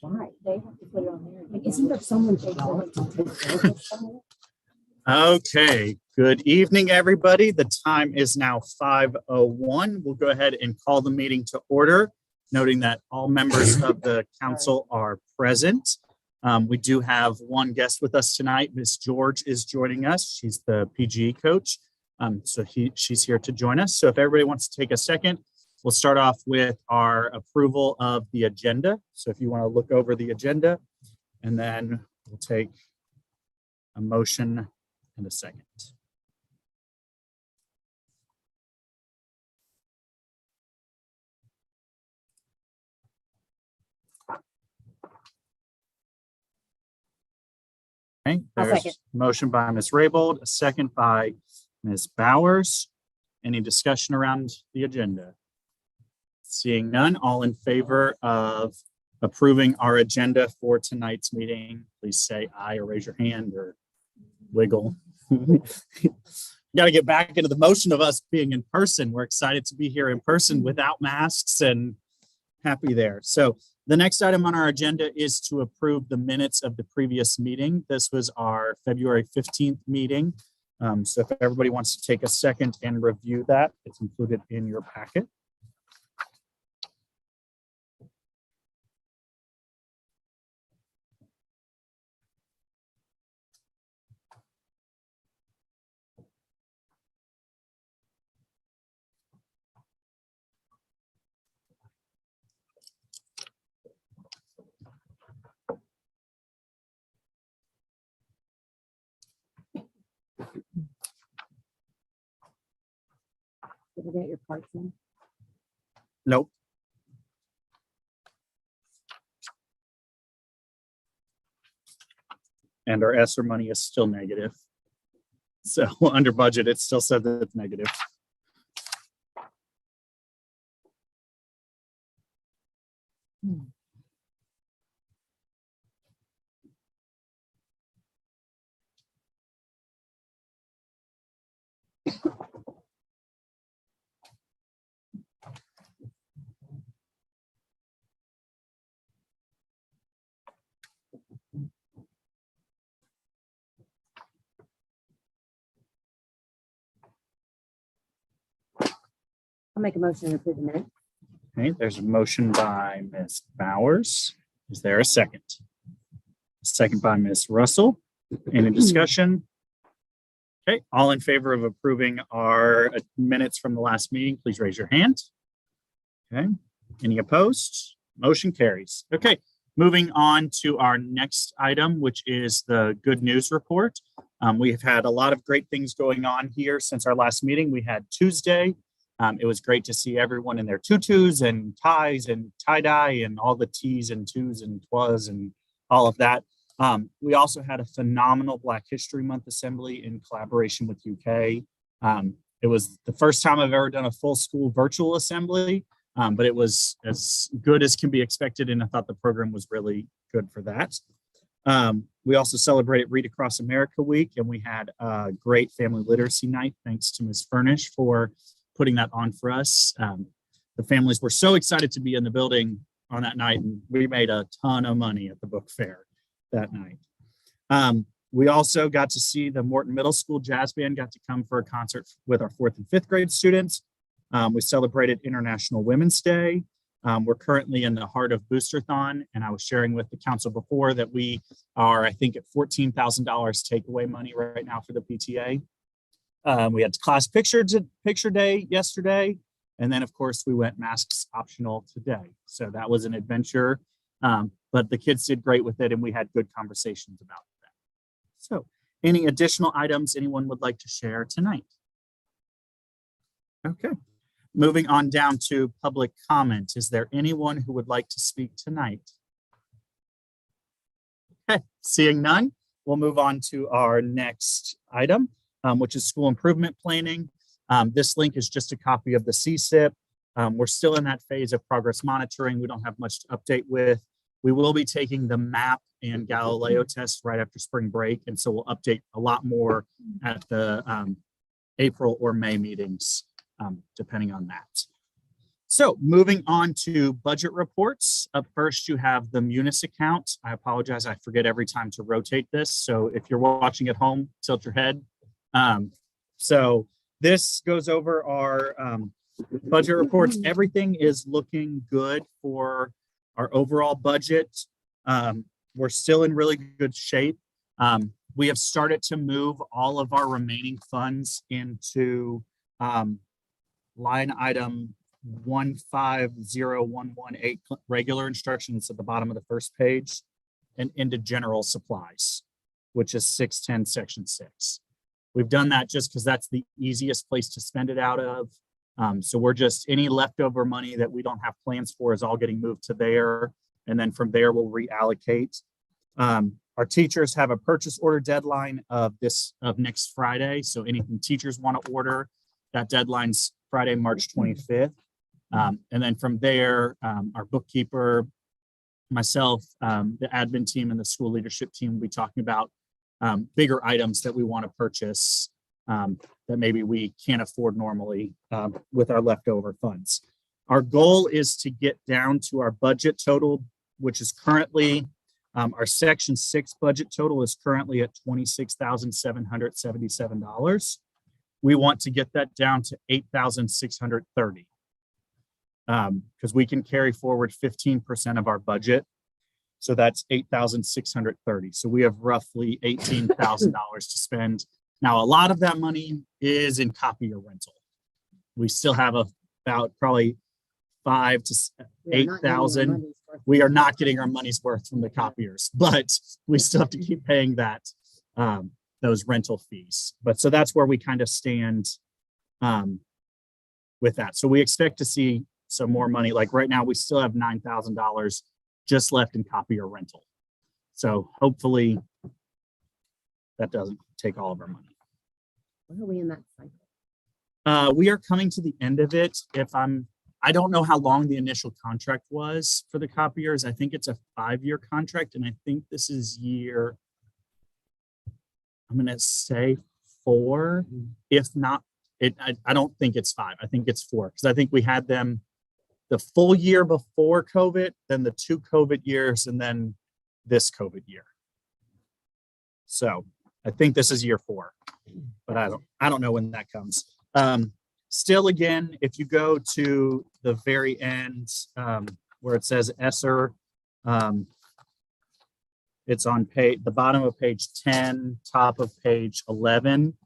Why? They have to put it on there. Like, isn't there someone taking it? Okay, good evening, everybody. The time is now 5:01. We'll go ahead and call the meeting to order, noting that all members of the council are present. We do have one guest with us tonight. Miss George is joining us. She's the PGE coach. So she's here to join us. So if everybody wants to take a second, we'll start off with our approval of the agenda. So if you want to look over the agenda, and then we'll take a motion in a second. Okay, there's a motion by Ms. Raybold, a second by Ms. Bowers. Any discussion around the agenda? Seeing none, all in favor of approving our agenda for tonight's meeting, please say aye or raise your hand or wiggle. Got to get back into the motion of us being in person. We're excited to be here in person without masks and happy there. So the next item on our agenda is to approve the minutes of the previous meeting. This was our February 15th meeting. So if everybody wants to take a second and review that, it's included in your packet. Did you get your parts in? Nope. And our ESSER money is still negative. So under budget, it still said that it's negative. I'll make a motion to approve the minute. Okay, there's a motion by Ms. Bowers. Is there a second? Second by Ms. Russell. Any discussion? Okay, all in favor of approving our minutes from the last meeting, please raise your hand. Okay, any opposed? Motion carries. Okay, moving on to our next item, which is the good news report. We have had a lot of great things going on here since our last meeting. We had Tuesday. It was great to see everyone in their tutus and ties and tie-dye and all the T's and twos and twas and all of that. We also had a phenomenal Black History Month assembly in collaboration with UK. It was the first time I've ever done a full school virtual assembly, but it was as good as can be expected, and I thought the program was really good for that. We also celebrated Read Across America Week, and we had a great family literacy night. Thanks to Ms. Furnish for putting that on for us. The families were so excited to be in the building on that night, and we made a ton of money at the book fair that night. We also got to see the Morton Middle School Jazz Band got to come for a concert with our 4th and 5th grade students. We celebrated International Women's Day. We're currently in the heart of Boosterthon, and I was sharing with the council before that we are, I think, at $14,000 takeaway money right now for the PTA. We had class picture day yesterday, and then of course we went masks optional today. So that was an adventure, but the kids did great with it, and we had good conversations about that. So any additional items anyone would like to share tonight? Okay, moving on down to public comment. Is there anyone who would like to speak tonight? Okay, seeing none, we'll move on to our next item, which is school improvement planning. This link is just a copy of the CSIP. We're still in that phase of progress monitoring. We don't have much to update with. We will be taking the MAP and Galileo tests right after spring break, and so we'll update a lot more at the April or May meetings, depending on that. So moving on to budget reports. Up first, you have the Munis account. I apologize, I forget every time to rotate this. So if you're watching at home, tilt your head. So this goes over our budget reports. Everything is looking good for our overall budget. We're still in really good shape. We have started to move all of our remaining funds into line item 150118 regular instructions at the bottom of the first page and into general supplies, which is 610 section 6. We've done that just because that's the easiest place to spend it out of. So we're just any leftover money that we don't have plans for is all getting moved to there. And then from there, we'll reallocate. Our teachers have a purchase order deadline of next Friday. So anything teachers want to order, that deadline's Friday, March 25th. And then from there, our bookkeeper, myself, the admin team and the school leadership team will be talking about bigger items that we want to purchase that maybe we can't afford normally with our leftover funds. Our goal is to get down to our budget total, which is currently, our section 6 budget total is currently at $26,777. We want to get that down to $8,630 because we can carry forward 15% of our budget. So that's $8,630. So we have roughly $18,000 to spend. Now, a lot of that money is in copier rental. We still have about probably 5,000 to 8,000. We are not getting our money's worth from the copiers, but we still have to keep paying that those rental fees. But so that's where we kind of stand with that. So we expect to see some more money. Like right now, we still have $9,000 just left in copier rental. So hopefully that doesn't take all of our money. Where are we in that cycle? We are coming to the end of it. I don't know how long the initial contract was for the copiers. I think it's a 5-year contract, and I think this is year, I'm going to say 4. If not, I don't think it's 5. I think it's 4 because I think we had them the full year before COVID, then the 2 COVID years, and then this COVID year. So I think this is year 4, but I don't know when that comes. Still, again, if you go to the very end where it says ESSER, it's on the bottom of page 10, top of page 11.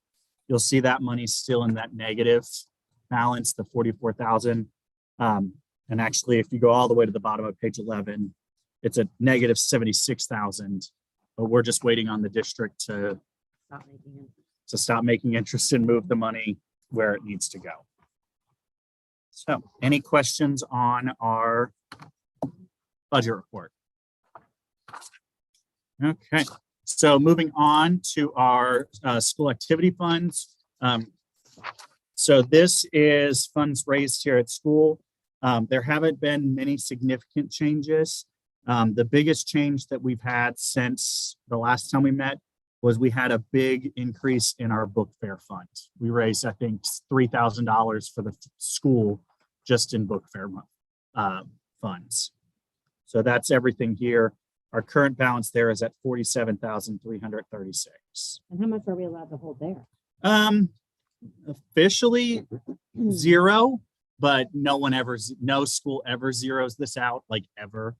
You'll see that money's still in that negative balance, the 44,000. And actually, if you go all the way to the bottom of page 11, it's a negative 76,000. But we're just waiting on the district to stop making interest and move the money where it needs to go. So any questions on our budget report? Okay, so moving on to our school activity funds. So this is funds raised here at school. There haven't been many significant changes. The biggest change that we've had since the last time we met was we had a big increase in our book fair fund. We raised, I think, $3,000 for the school just in book fair funds. So that's everything here. Our current balance there is at $47,336. And how much are we allowed to hold there? Officially 0, but no school ever zeroes this out, like ever.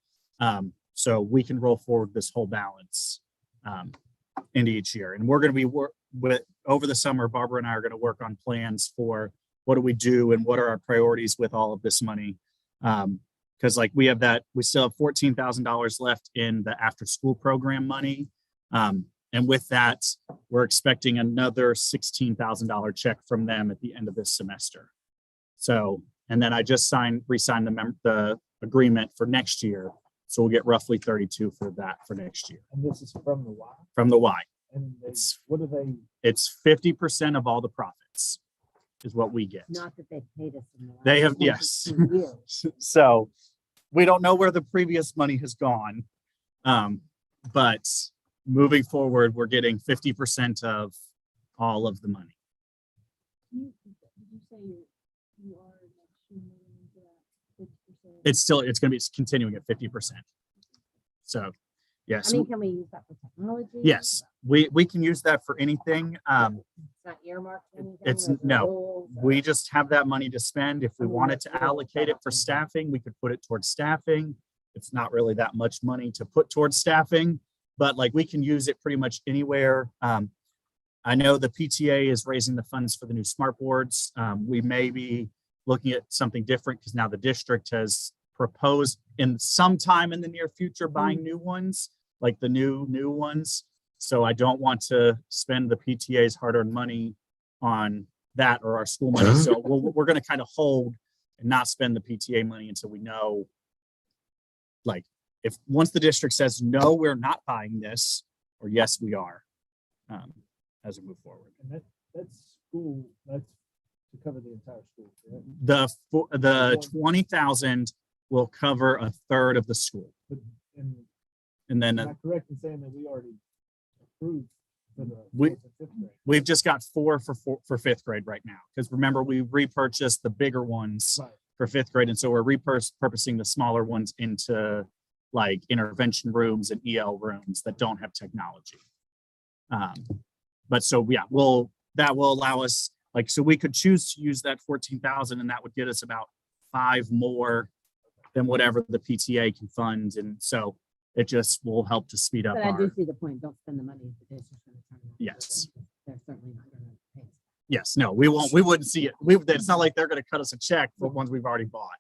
So we can roll forward this whole balance into each year. And we're going to be over the summer, Barbara and I are going to work on plans for what do we do and what are our priorities with all of this money. Because like we still have $14,000 left in the after school program money. And with that, we're expecting another $16,000 check from them at the end of this semester. So, and then I just re-signed the agreement for next year. So we'll get roughly 32 for that for next year. And this is from the Y? From the Y. And what do they? It's 50% of all the profits is what we get. Not that they've paid us in the last They have, yes. 2 years. So we don't know where the previous money has gone. But moving forward, we're getting 50% of all of the money. Did you say you are moving into that it's going to be continuing at 50%. So, yes. I mean, can we use that for technology? Yes, we can use that for anything. It's not earmarked for anything. It's or the no, rules or- we just have that money to spend. If we wanted to allocate it for staffing, we could put it towards staffing. It's not really that much money to put towards staffing, but like we can use it pretty much anywhere. I know the PTA is raising the funds for the new smart boards. We may be looking at something different because now the district has proposed in sometime in the near future buying new ones, like the new ones. So I don't want to spend the PTA's hard-earned money on that or our school money. So we're going to kind of hold and not spend the PTA money until we know, like, if once the district says, no, we're not buying this, or yes, we are, as we move forward. And that's school, that's to cover the entire school, correct? The 20,000 will cover a third of the school. But, And then am I correct in saying that we already approved for the We- fourth and fifth grade? we've just got four for fifth grade right now. Because remember, we repurchased the bigger ones Right. for fifth grade. And so we're repurposing the smaller ones into like intervention rooms and EL rooms that don't have technology. But so, yeah, that will allow us, like, so we could choose to use that 14,000 and that would get us about 5 more than whatever the PTA can fund. And so it just will help to speed up But I do our, see the point. Don't spend the money if the district's going to turn it over. Yes. They're certainly not going to pay. yes, no, we wouldn't see it. It's not like they're going to cut us a check for ones we've already bought.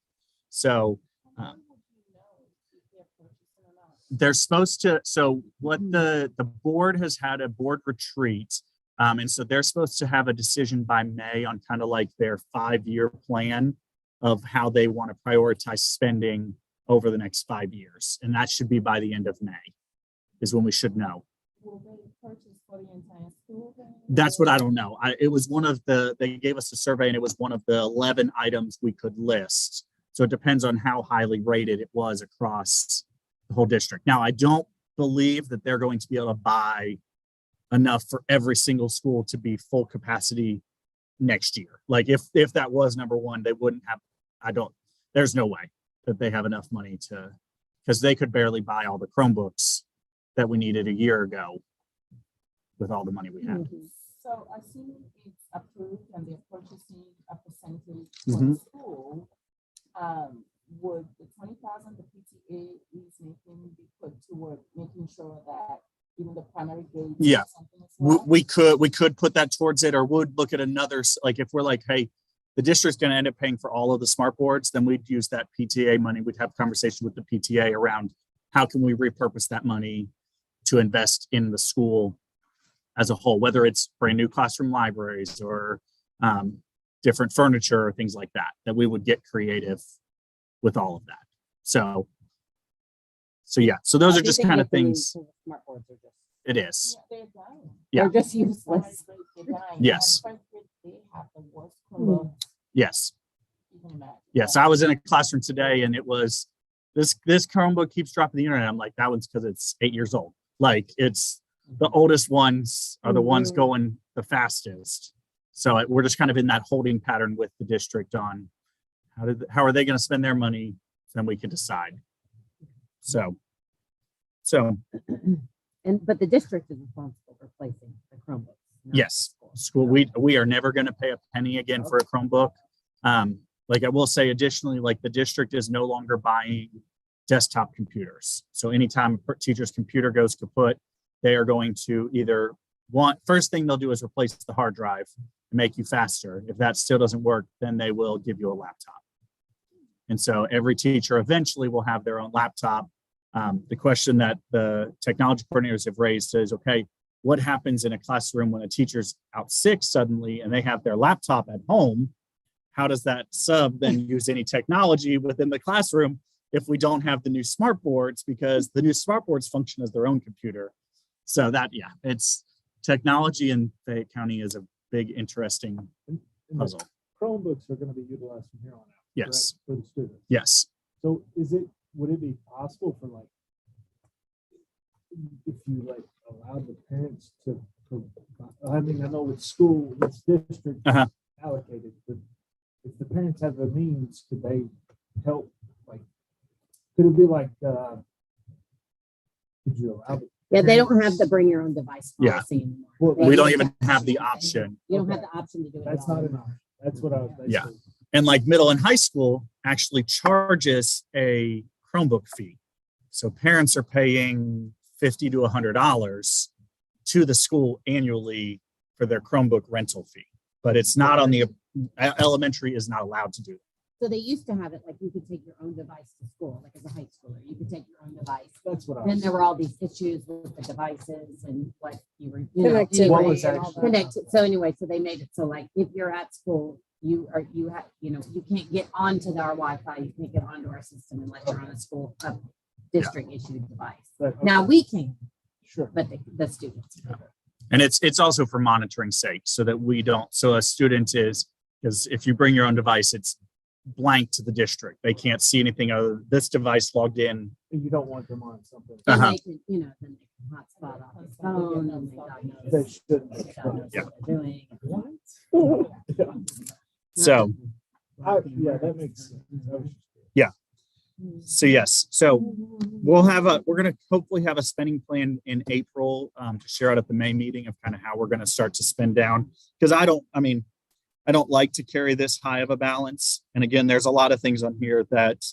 So they're supposed to, so what the board has had a board retreat. And so they're supposed to have a decision by May on kind of like their 5-year plan of how they want to prioritize spending over the next 5 years. And that should be by the end of May is when we should know. Will they purchase for the entire school then? That's what I don't know. It was one of they gave us a survey and it was one of the 11 items we could list. So it depends on how highly rated it was across the whole district. Now, I don't believe that they're going to be able to buy enough for every single school to be full capacity next year. Like if that was number one, they wouldn't have, there's no way that they have enough money to, because they could barely buy all the Chromebooks that we needed a year ago with all the money we had. Mhm. So assuming it's approved and they're purchasing a percentage for Mhm. the school, would the 20,000 the PTA is making be put toward making sure that even the primary grades? Yeah. have something as well? We could put that towards it, or would look at another, like if we're like, hey, the district's going to end up paying for all of the smart boards, then we'd use that PTA money. We'd have conversation with the PTA around how can we repurpose that money to invest in the school as a whole, whether it's brand new classroom libraries or different furniture or things like that, that we would get creative with all of that. So yeah, so those I are do just think kind if of the new things. Smart boards are just, It is. Yeah, they're dying. Yeah. they're just useless. Primary grades, they're dying. Yes. And first grade, they have the worst Chromebooks Yes. you can imagine. Yes. I was in a classroom today and it was this Chromebook keeps dropping the internet. I'm like, that one's because it's 8 years old. Like it's the oldest ones are the ones Mhm. going the fastest. So we're just kind of in that holding pattern with the district on how are they going to spend their money? Then we can decide. So But the district is responsible for placing the Chromebooks. not the yes, school. school, we are never going to pay a penny again for a Chromebook. Like I will say additionally, like the district is no longer buying desktop computers. So anytime a teacher's computer goes kaput, they are going to either first thing they'll do is replace the hard drive and make you faster. If that still doesn't work, then they will give you a laptop. And so every teacher eventually will have their own laptop. The question that the technology coordinators have raised is, okay, what happens in a classroom when a teacher's out sick suddenly and they have their laptop at home? How does that sub then use any technology within the classroom if we don't have the new smart boards? Because the new smart boards function as their own computer. So that, yeah, it's technology in Fayette County is a big, interesting And the puzzle. Chromebooks are gonna be utilized from here on out. Yes. correct, for the students. Yes. So would it be possible for like, if you like allowed the parents to, I mean, I know it's school, it's district Uh-huh. allocated, but if the parents have the means, could they help like Could it be like, could you allow? Yeah, they don't have the bring your own device Yeah. policy anymore. Well, We don't They even just have the anything. option. You don't have Okay. the option to do it. That's all. not an option. That's what I was. Yeah. basically- And like middle and high school actually charges a Chromebook fee. So parents are paying $50 to $100 to the school annually for their Chromebook rental fee. But it's not on the elementary is not allowed to do it. So they used to have it like you could take your own device to school, like as a high schooler, you could take your own device. That's what I Then was. there were all these issues with the devices and what you were, you know, Connectivity What was anyway, and all actually- that. connected. So anyway, so they made it so like if you're at school, you have, you can't get onto our Wi-Fi, you can't get onto our system unless you're on a school district issued device. But, Now we can, Sure. but the students. And it's also for monitoring sake so that we don't, so a student is, because if you bring your own device, it's blank to the district. They can't see anything other than this device logged in. You don't want them on something. And Uh-huh. they can, then they can hotspot off his phone and they diagnose. They shouldn't. they diagnose Yeah. what they're doing. Yeah. So, Yeah, that makes sense. That was just- so yes, so we're going to hopefully have a spending plan in April to share out at the May meeting of kind of how we're going to start to spend down. Because I don't like to carry this high of a balance. And again, there's a lot of things on here that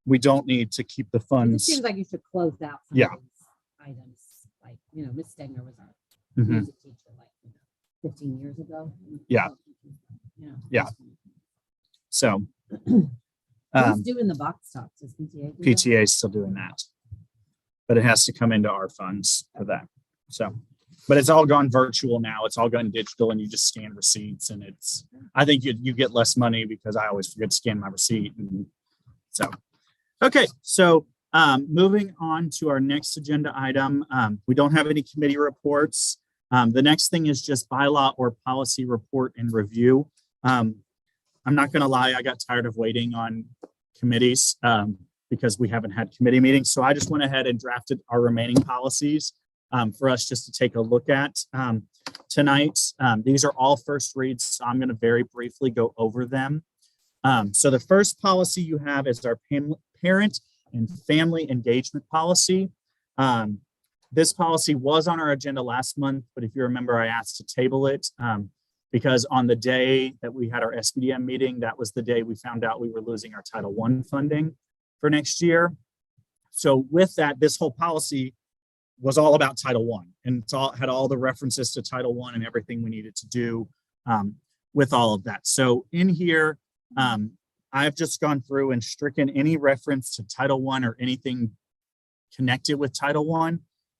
we don't need to keep the It just funds. seems like you should close out some Yeah. of these items. Like, Miss Stegner was our Mhm. music teacher like 15 years ago. Yeah. Yeah. So, Who's doing the box tops? Is PTA? do that? PTA is still doing that, but it has to come into our funds for that. So, but it's all gone virtual now. It's all gone digital and you just scan receipts and I think you get less money because I always forget to scan my receipt. And so, okay. So, moving on to our next agenda item. We don't have any committee reports. The next thing is just bylaw or policy report and review. I'm not going to lie, I got tired of waiting on committees because we haven't had committee meetings. So I just went ahead and drafted our remaining policies for us just to take a look at tonight. These are all first reads, so I'm going to very briefly go over them. So the first policy you have is our parent and family engagement policy. This policy was on our agenda last month, but if you remember, I asked to table it because on the day that we had our SBDM meeting, that was the day we found out we were losing our Title I funding for next year. So with that, this whole policy was all about Title I and had all the references to Title I and everything we needed to do with all of that. So in here, I've just gone through and stricken any reference to Title I or anything connected with Title I.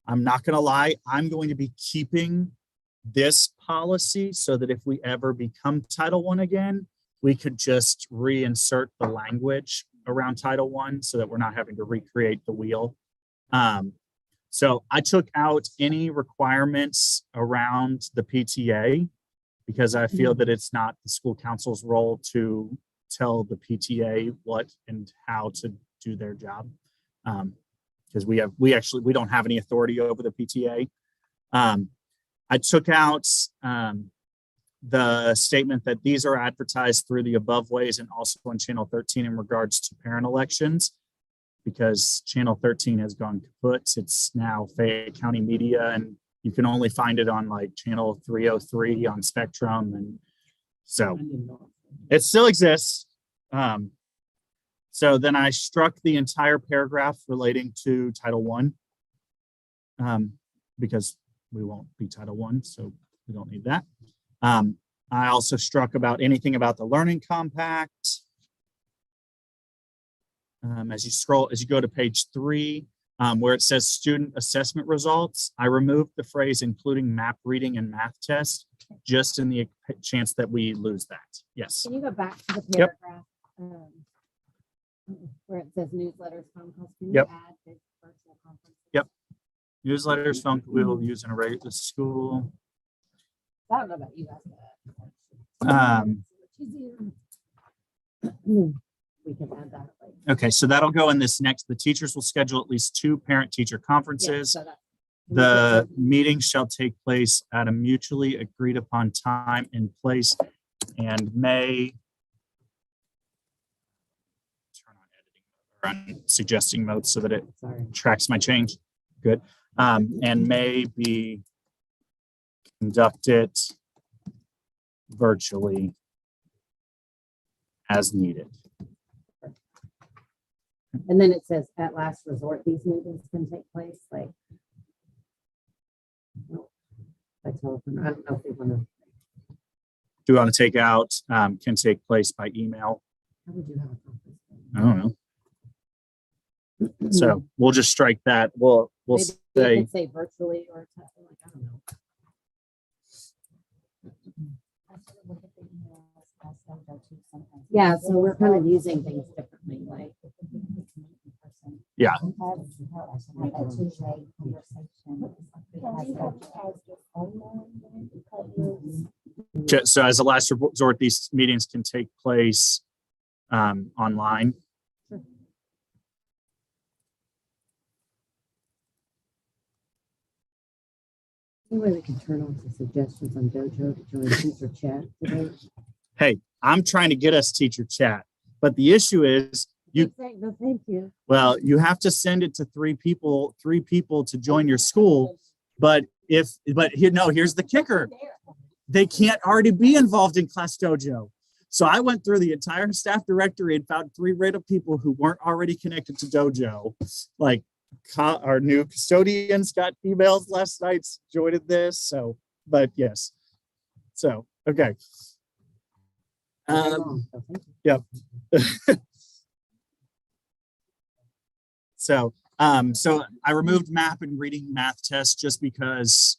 I'm not going to lie, I'm going to be keeping this policy so that if we ever become Title I again, we could just reinsert the language around Title I so that we're not having to recreate the wheel. So I took out any requirements around the PTA because I feel that it's not the school council's role to tell the PTA what and how to do their job. Because we don't have any authority over the PTA. I took out the statement that these are advertised through the above ways and also on Channel 13 in regards to parent elections, because Channel 13 has gone kaput. It's now Fayette County Media, and you can only find it on like Channel 303 on Spectrum. And so it still exists. So then I struck the entire paragraph relating to Title I because we won't be Title I, so we don't need that. I also struck about anything about the learning compact. As you go to page 3, where it says student assessment results, I removed the phrase including map reading and math test, just in the chance that we lose that. Yes. Can you go back to the Yep. paragraph where it says newsletters, phone calls? Can you Yep. add the virtual conference? Yep. Newsletters, phone we will use in a regular school. I don't know about you guys. We can add that. Later. Okay, so that'll go in this next. The teachers will schedule at least 2 parent-teacher Yeah, conferences. so that- The meeting shall take place at a mutually agreed upon time and place and may turn on editing on suggesting mode so that it Sorry. tracks my change. Good. And may be conducted virtually as needed. And then it says at last resort, these meetings can take place like. By telephone. I don't know if we want to. Do you want to take out can take place by email? How would you have a conference? I don't know. So we'll just strike that. We'll Maybe you say could say virtually or like, I don't know. Yeah, so we're kind of using things differently, like. Yeah. So as a last resort, these meetings can take place online. Anyway, we can turn off the suggestions on Dojo to join teacher chat today. Hey, I'm trying to get us teacher chat, but the issue is No, thank you. well, you have to send it to three people to join your school. But here's the kicker. They can't already be involved in Class Dojo. So I went through the entire staff directory and found 3 random people who weren't already connected to Dojo. Like our new custodians got emails last night joining this. So, but yes. So, okay. Yep. So I removed map and reading math tests just because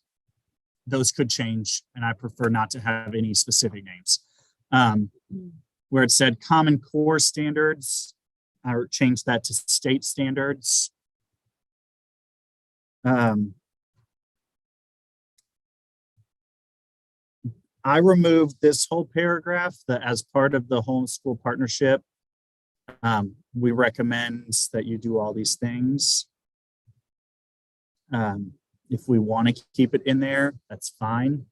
those could change, and I prefer not to have any specific names. Where it said Common Core standards, I changed that to state standards. I removed this whole paragraph that as part of the homeschool partnership, we recommend that you do all these things. If we want to keep it in there, that's fine.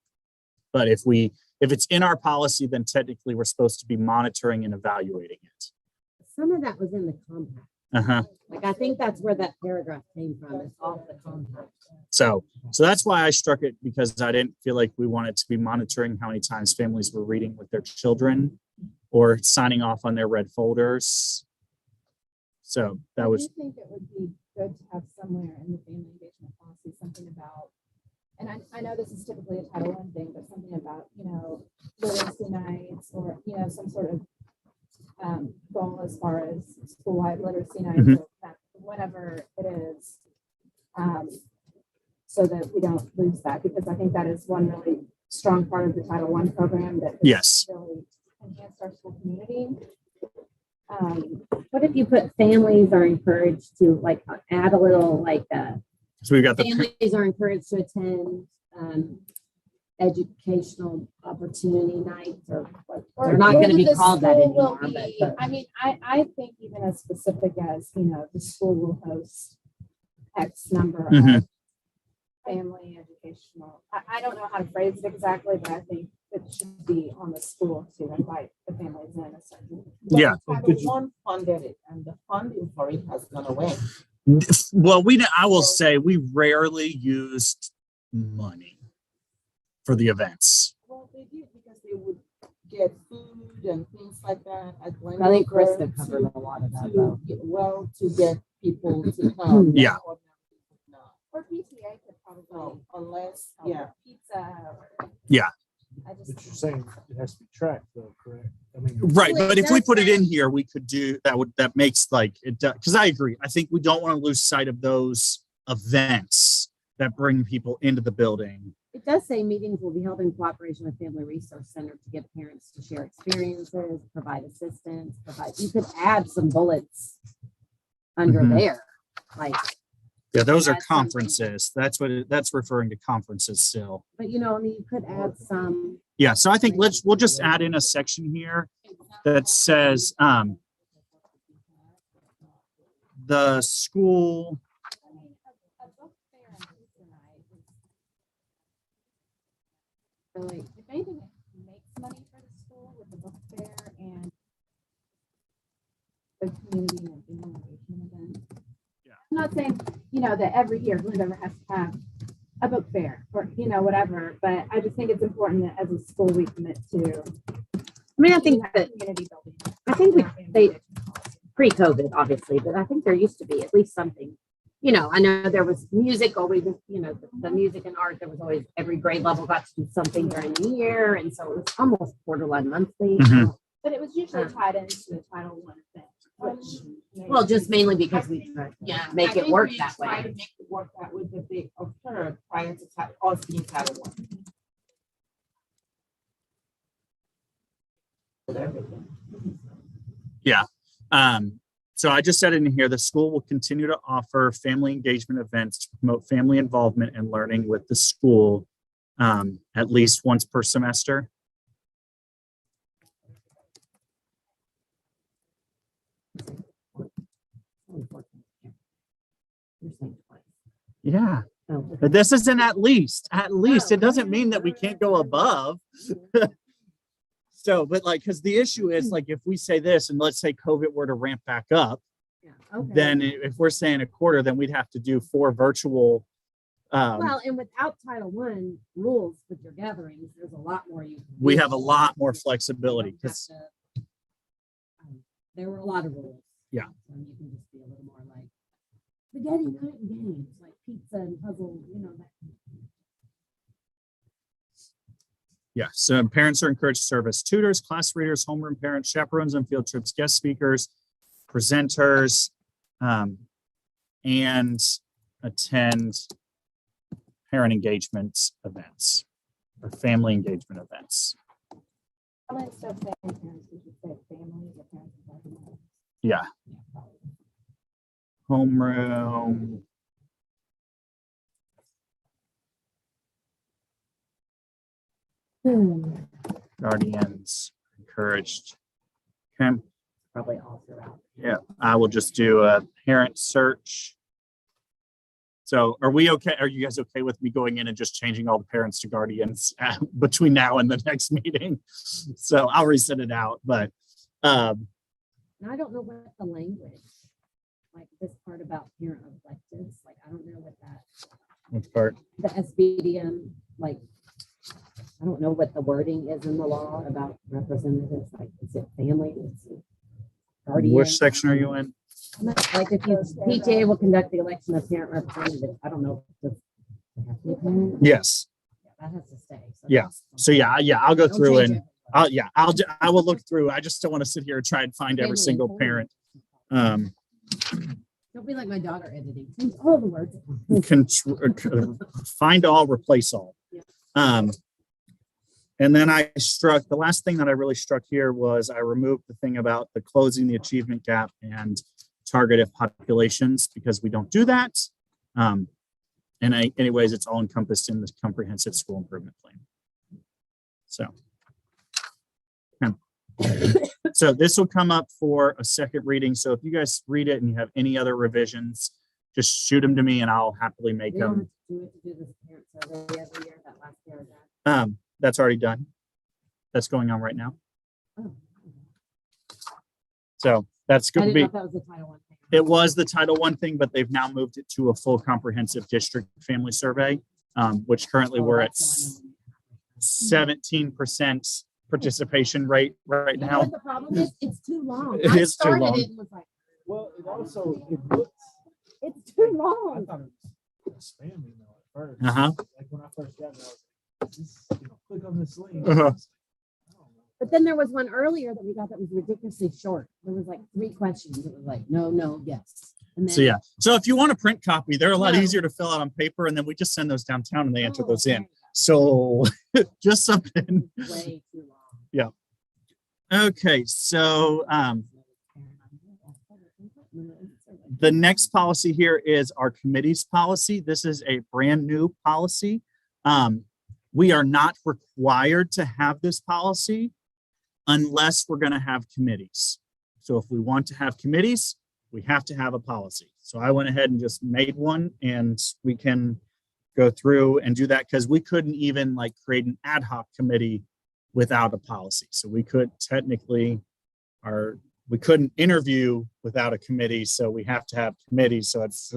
But if it's in our policy, then technically we're supposed to be monitoring and evaluating it. Some of that was in the compact. Uh-huh. Like, I think that's where that paragraph came from. It's off the compact. So that's why I struck it, because I didn't feel like we wanted to be monitoring how many times families were reading with their children or signing off on their red folders. So that was. I do think it would be good to have somewhere in the family engagement policy something about, and I know this is typically a Title I thing, but something about, literacy nights or, some sort of goal as far as school-wide literacy nights, or whatever it is, so that we don't lose that, because I think that is one really strong part of the Title I program that Yes. really enhanced our school community. What if you put families are encouraged to like add a little like So we've got families are encouraged to attend educational opportunity nights, or they're not going to be called that anymore. But I think even as specific as, the school will host X number of family educational. I don't know how to phrase it exactly, but I think it should be on the school to invite the families in. Yeah. One funded it, and the funding for it has gone away. Well, I will say we rarely used money for the events. Well, they did, because they would get food and things like that. I think Krista covered a lot of that, though. To get people to come. Yeah. Or PTA could probably, Unless, pizza. Or, Yeah. But you're saying it has to be tracked though, correct? Right, but if we put it in here, we could do that. That makes like it, because I agree. I think we don't want to lose sight of those events that bring people into the building. It does say meetings will be held in cooperation with Family Resource Center to get parents to share experiences, provide assistance, you could add some bullets under there. Like, yeah, those are conferences. That's referring to conferences still. But you could add some. Yeah, so I think we'll just add in a section here that says the school. Like, if anything, it makes money for the school with the book fair and the community and not saying, that every year whoever has to have a book fair or, whatever, but I just think it's important that as a school, we commit to. I think that, Community building. I think they, pre-COVID, obviously, but I think there used to be at least something. I know there was music always, the music and art, there was always every grade level got to do something during the year. And so it was almost borderline monthly. Mhm. But it was usually tied into the Title I thing, which. Well, just mainly because we make I it think work we that try way. to make it work that way, but they occurred prior to us being Title I. So I just said in here, the school will continue to offer family engagement events to promote family involvement and learning with the school at least once per semester. Yeah, but this isn't at least. It doesn't mean that we can't go above. So, but because the issue is if we say this and let's say COVID were to ramp back up, then if we're saying a quarter, then we'd have to do 4 virtual. Well, and without Title I rules with your gatherings, there's a lot more you can do. We have a lot more flexibility because there were a lot of rules. Yeah. So you can just be a little more like spaghetti night and games, like pizza and puzzle, that. Yeah, so parents are encouraged to serve as tutors, class readers, homeroom parents, chaperones on field trips, guest speakers, presenters, and attend parent engagement events or family engagement events. I'm going to start saying parents, we should say families or parents. Yeah. Homeroom. Guardians encouraged. Okay. Probably all throughout. Yeah, I will just do a parent search. So are we okay? Are you guys okay with me going in and just changing all the parents to guardians between now and the next meeting? So I'll reset it out, but And I don't know what the language, like this part about parent electives, I don't know what that, which part? the SBDM, I don't know what the wording is in the law about representatives, is it family? Is it guardian? Which section are you in? If PTA will conduct the election of parent representatives, I don't know. Does it have to be a parent? Yes. Yeah, that has to stay. So Yeah. that's- So I'll go Don't through change and it. I will look through. I just don't want to sit here and try and find every Family single informed. parent. Don't be like my daughter editing. Change all the words. Find all, replace all. Yeah. And then the last thing that I really struck here was I removed the thing about the closing the achievement gap and targeted populations because we don't do that. Anyways, it's all encompassed in this comprehensive school improvement plan. So this will come up for a second reading. So if you guys read it and you have any other revisions, just shoot them to me and I'll happily make We don't them. have to do this parent survey every year, that last paragraph. That's already done. That's going on right now. Oh, So that's I going to didn't know be, if that was the Title I thing. it was the Title I thing, but they've now moved it to a full comprehensive district family survey, which currently Oh, we're at that's the one I know. 17% participation rate right You know now. what the problem is? It's too long. It I is too started long. it and was like, Well, it also, it looks. it's too I long. thought it was spam email at first. Uh-huh. Like when I first got it, I was like, just, click on this link. Uh-huh. I don't know. But then there was one earlier that we got that was ridiculously short. There was 3 questions. It was like, no, yes. And then, So yeah. So if you want a print copy, they're a lot No. easier to fill out on paper, and then we just send those downtown and they enter Oh, those in. okay. So just something. Way too long. Okay. So the next policy here is our committee's policy. This is a brand new policy. We are not required to have this policy unless we're going to have committees. So if we want to have committees, we have to have a policy. So I went ahead and just made one, and we can go through and do that because we couldn't even create an ad hoc committee without a policy. So we could technically, we couldn't interview without a committee, so we have to have committees. So it's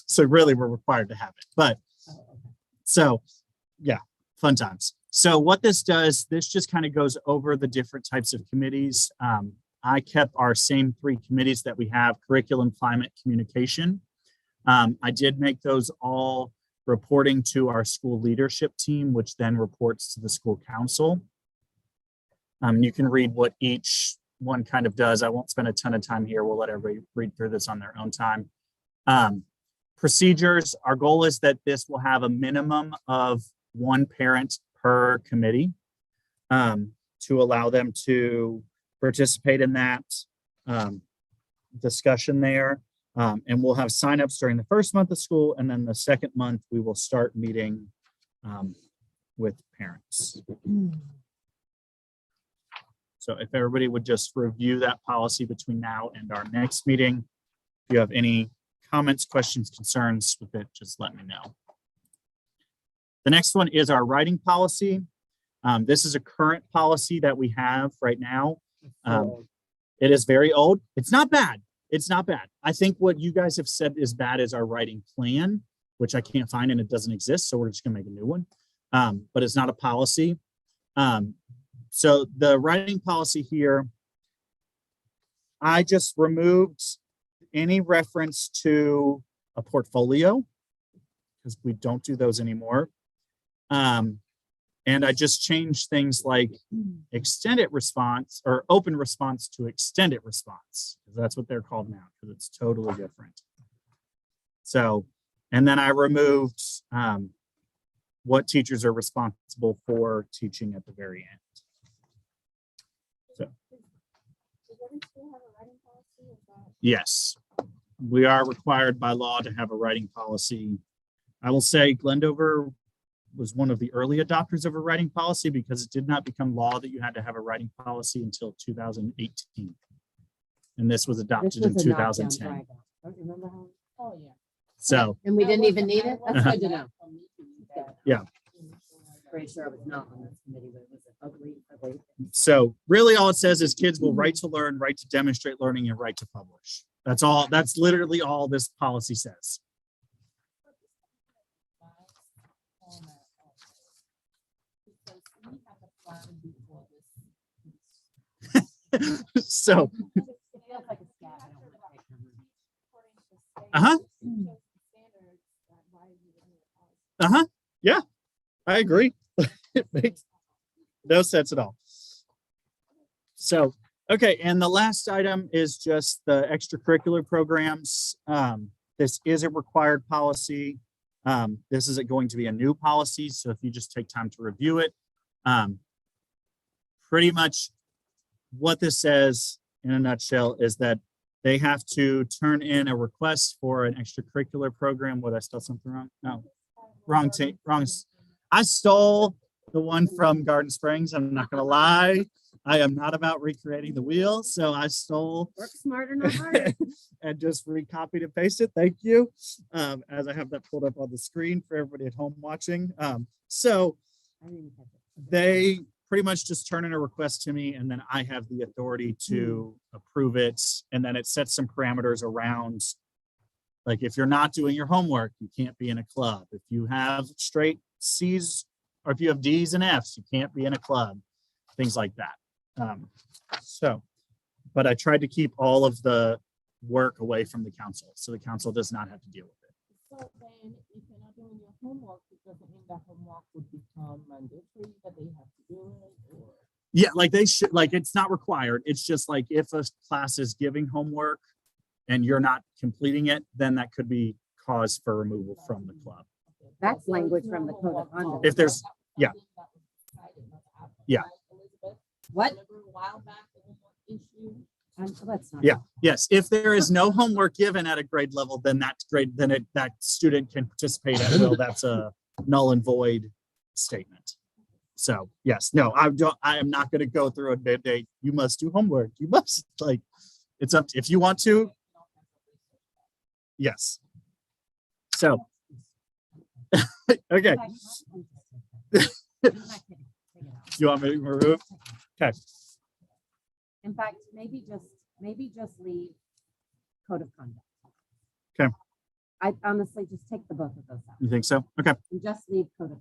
so really we're required to have it. But so yeah, fun times. So what this does, this just kind of goes over the different types of committees. I kept our same 3 committees that we have: curriculum, climate, communication. I did make those all reporting to our school leadership team, which then reports to the school council. You can read what each one kind of does. I won't spend a ton of time here. We'll let everybody read through this on their own time. Procedures, our goal is that this will have a minimum of 1 parent per committee, to allow them to participate in that discussion there. And we'll have signups during the first month of school, and then the second month we will start meeting with parents. So if everybody would just review that policy between now and our next meeting. If you have any comments, questions, concerns with it, just let me know. The next one is our writing policy. This is a current policy that we have right now. It is very old. It's not bad. It's not bad. I think what you guys have said is bad is our writing plan, which I can't find and it doesn't exist. So we're just gonna make a new one. But it's not a policy. So the writing policy here, I just removed any reference to a portfolio because we don't do those anymore. And I just changed things like extended response or open response to extended response, because that's what they're called now, because it's totally different. So, and then I removed what teachers are responsible for teaching at the very end. So, yes, we are required by law to have a writing policy. I will say Glendover was one of the early adopters of a writing policy because it did not become law that you had to have a writing policy until 2018. And this was adopted in 2010. Don't you remember how? Oh, yeah. So, And we didn't even need it? That's good to know. yeah. Pretty sure I was not on this committee, but it was ugly. So really all it says is kids will write to learn, write to demonstrate learning, and write to publish. That's all. That's literally all this policy says. So, yeah, I agree. It makes no sense at all. So, okay, and the last item is just the extracurricular programs. This is a required policy. This isn't going to be a new policy, so if you just take time to review it, pretty much what this says in a nutshell is that they have to turn in a request for an extracurricular program. Would I spell something wrong? No, wrong. I stole the one from Garden Springs. I'm not gonna lie. I am not about recreating the wheel. So I stole Work smarter, not harder. and just recopied and pasted. Thank you. As I have that pulled up on the screen for everybody at home watching. So they pretty much just turn in a request to me, and then I have the authority to approve it. And then it sets some parameters around, like if you're not doing your homework, you can't be in a club. If you have straight C's or if you have D's and F's, you can't be in a club, things like that. But I tried to keep all of the work away from the council, so the council does not have to deal with it. So then, if you're not doing your homework, it doesn't mean that homework would become mandatory, that they have to do it, or? Yeah, like they should, like it's not required. It's just like if a class is giving homework and you're not completing it, then that could be cause for removal from the club. That's language from the code of conduct. If there's, yeah. Yeah. What? A while back, the homework issue. Let's not. Yeah, yes. If there is no homework given at a grade level, then that's great. Then that student can participate at will. That's a null and void statement. So yes, no, I am not going to go through a day. You must do homework. You must, like, it's up to, if you want to. Yes. So, okay. You want me to remove? Okay. In fact, maybe just leave code of conduct. Okay. I honestly just take the both of those out You think so? Okay. and just leave code of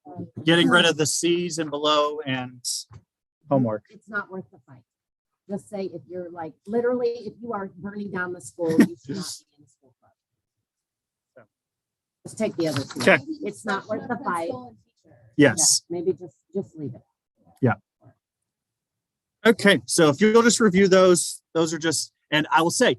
conduct. Getting rid of the C's and below and homework. It's not worth the fight. Just say if you're like, literally, if you are burning down the school, you should not be in the school club. So. Just take the other two. Okay. It's not worth the fight. Yes. Yeah, maybe just leave it. Yeah. Okay. So if you'll just review those are just, and I will say,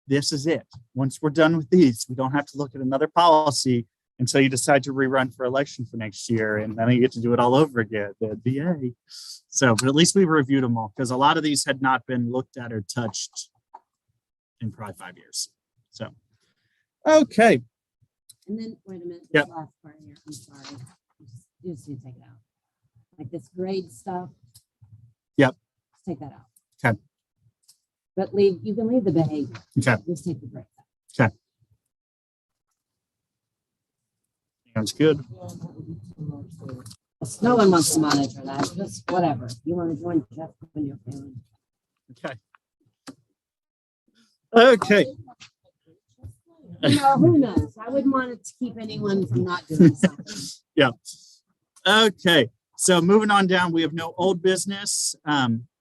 this is it. Once we're done with these, we don't have to look at another policy until you decide to rerun for election for next year. And then you get to do it all over again. That'd be yay. So, but at least we reviewed them all because a lot of these had not been looked at or touched in probably 5 years. So, okay. And then, wait a minute, this Yep. last part here, I'm sorry. You just need to take it out. Like this grade stuff. Yep. Just take that out. Okay. But you can leave the behavior. Okay. Just take the grade out. Okay. Sounds good. No one wants to monitor that, just whatever. If you want to join Jeff and your family. Okay. Okay. You know, who knows? I wouldn't want it to keep anyone from not doing something. Yeah. Okay. So moving on down, we have no old business,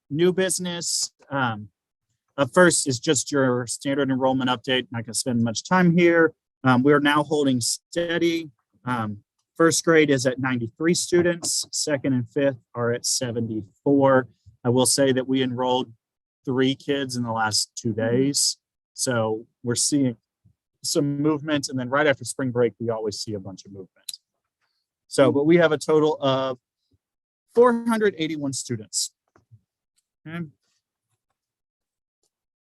new business. First is just your standard enrollment update. Not going to spend much time here. We are now holding steady. First grade is at 93 students. Second and fifth are at 74. I will say that we enrolled 3 kids in the last 2 days. So we're seeing some movement. And then right after spring break, we always see a bunch of movement. So, but we have a total of 481 students. Okay.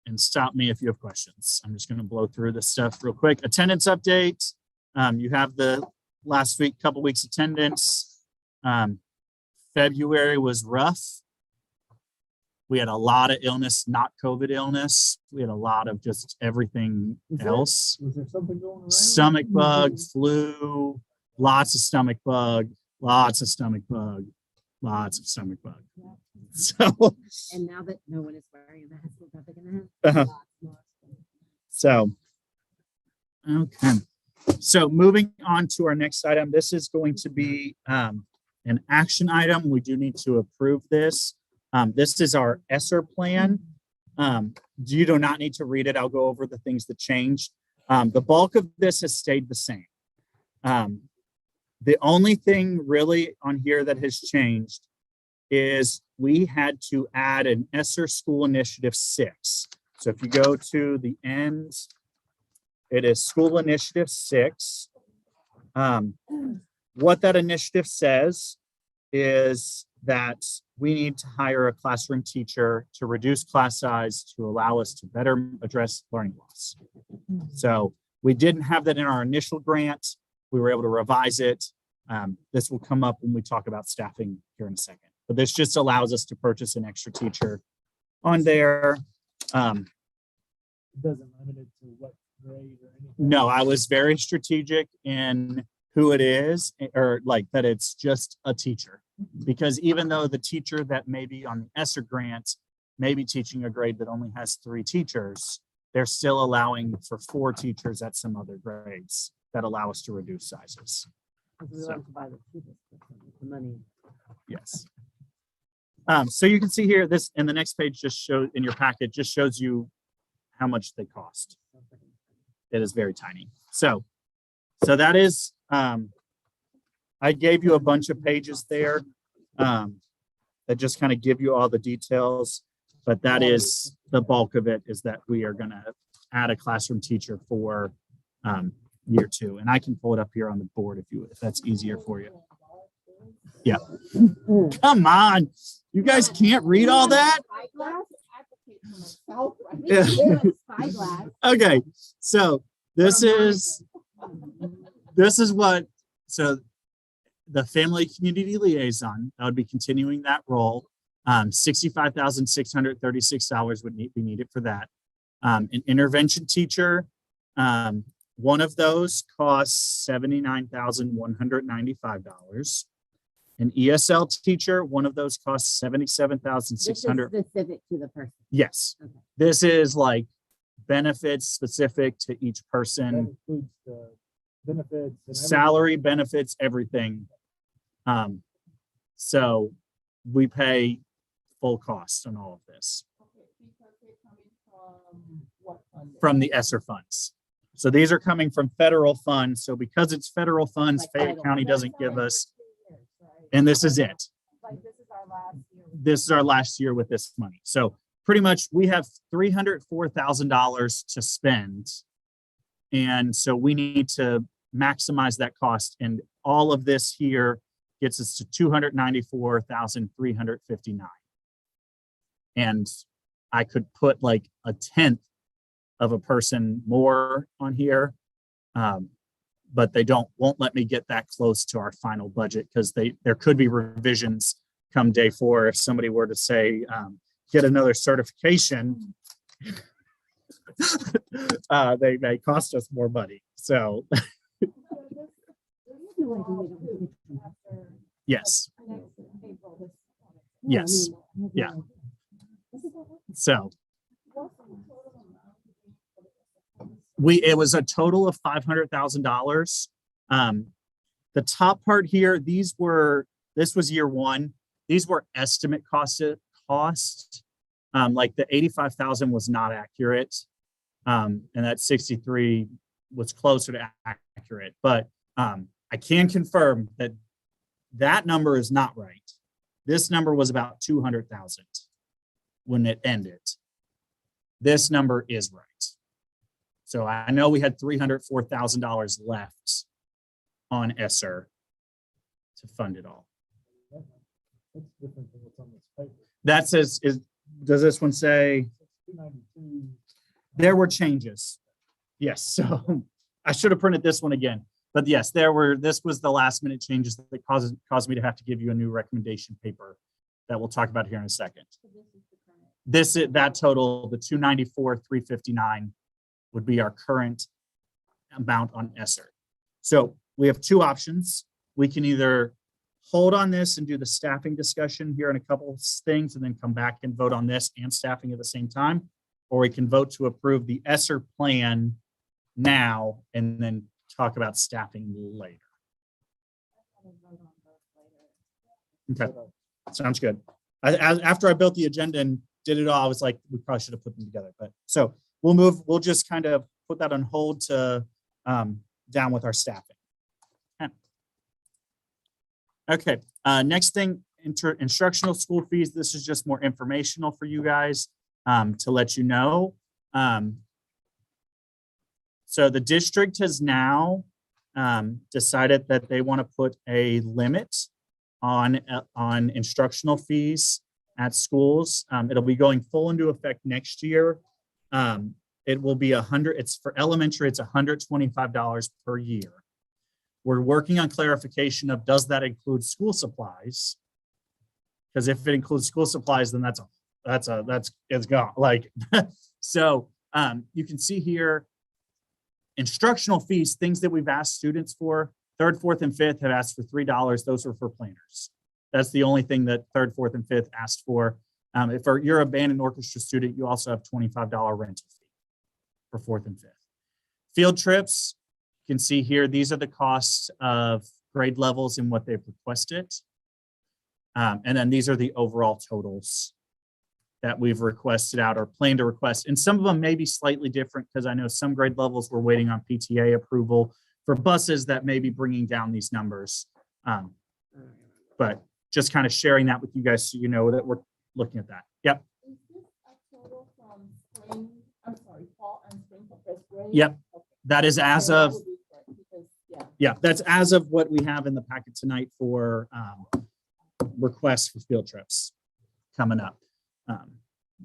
And stop me if you have questions. I'm just going to blow through this stuff real quick. Attendance update. You have the last week, couple weeks attendance. February was rough. We had a lot of illness, not COVID illness. We had a lot of just everything else. Was there something going around? Stomach bug, flu, lots of stomach bug, lots of stomach bug, lots of stomach bug. So, And now that no one is wearing a mask, we're probably gonna Uh-huh. have lots. so, okay. So moving on to our next item, this is going to be an action item. We do need to approve this. This is our ESSER plan. You do not need to read it. I'll go over the things that changed. The bulk of this has stayed the same. The only thing really on here that has changed is we had to add an ESSER School Initiative 6. So if you go to the end, it is School Initiative 6. What that initiative says is that we need to hire a classroom teacher to reduce class size to allow us to better address learning loss. So we didn't have that in our initial grant. We were able to revise it. This will come up when we talk about staffing here in a second. But this just allows us to purchase an extra teacher on there. It doesn't limit it to what grade or anything. No, I was very strategic in who it is, or like that it's just a teacher. Because even though the teacher that may be on the ESSER grant may be teaching a grade that only has 3 teachers, they're still allowing for 4 teachers at some other grades that allow us to reduce sizes. Because we want to buy the cheapest person with the money. Yes. So you can see here, this in the next page just shows in your packet, just shows you how much they cost. It is very tiny. So that is, I gave you a bunch of pages there that just kind of give you all the details, but that is the bulk of it, is that we are going to add a classroom teacher for year 2. And I can pull it up here on the board if that's easier for you. Yeah. Come on. You guys can't read all that? Yeah. Spyglass. Okay. So this is what, so the family community liaison, that would be continuing that role. $65,636 would be needed for that. An intervention teacher, one of those costs $79,195. An ESL teacher, one of those costs $77,600. This is specific to the person. Yes, Okay. this is like benefits specific to each That person, includes the benefits. And everything. salary, benefits, everything. So we pay full cost on all of this Okay, because they're coming from what fund? from the ESSER funds. So these are coming from federal funds. So because it's federal funds, Like Fayette Title County I. doesn't give us, Right? and this is it. Like this is our last year. This is our last year with this money. So pretty much we have $304,000 to spend. And so we need to maximize that cost. And all of this here gets us to $294,359. And I could put like a tenth of a person more on here. But they won't let me get that close to our final budget because there could be revisions come day 4 if somebody were to say, get another certification. They cost us more money. So yes, yes, yeah. So it was a total of $500,000. The top part here, this was year 1. These were estimate cost. Like the 85,000 was not accurate. And that 63 was closer to accurate, but I can confirm that number is not right. This number was about 200,000 when it ended. This number is right. So I know we had $304,000 left on ESSER to fund it all. That's different than what's on this paper. That says, does this one say 292. there were changes? Yes, so I should have printed this one again. But yes, this was the last minute changes that caused me to have to give you a new recommendation paper that we'll talk about here in a second. That total, the 294,359 would be our current amount on ESSER. So we have 2 options. We can either hold on this and do the staffing discussion here in a couple of things and then come back and vote on this and staffing at the same time, or we can vote to approve the ESSER plan now and then talk about staffing later. Okay, sounds good. After I built the agenda and did it all, I was like, we probably should have put them together. But so we'll just kind of put that on hold to down with our staffing. Okay, next thing, instructional school fees. This is just more informational for you guys to let you know. So the district has now decided that they want to put a limit on instructional fees at schools. It'll be going full into effect next year. It will be it's for elementary, it's $125 per year. We're working on clarification of, does that include school supplies? Because if it includes school supplies, then it's gone. Like, so you can see here, instructional fees, things that we've asked students for, 3rd, 4th, and 5th have asked for $3. Those are for planners. That's the only thing that 3rd, 4th, and 5th asked for. If you're a band and orchestra student, you also have $25 rental fee for 4th and 5th. Field trips, you can see here, these are the costs of grade levels and what they've requested. And then these are the overall totals that we've requested out or plan to request. And some of them may be slightly different because I know some grade levels we're waiting on PTA approval for buses that may be bringing down these numbers. But just kind of sharing that with you guys so you know that we're looking at that. Yep. Is this a total from spring, fall and spring for 1st grade? Yep. Okay. That is as So that of, would be correct because, yeah, that's as of what we have in the packet tonight for requests for field trips coming up. You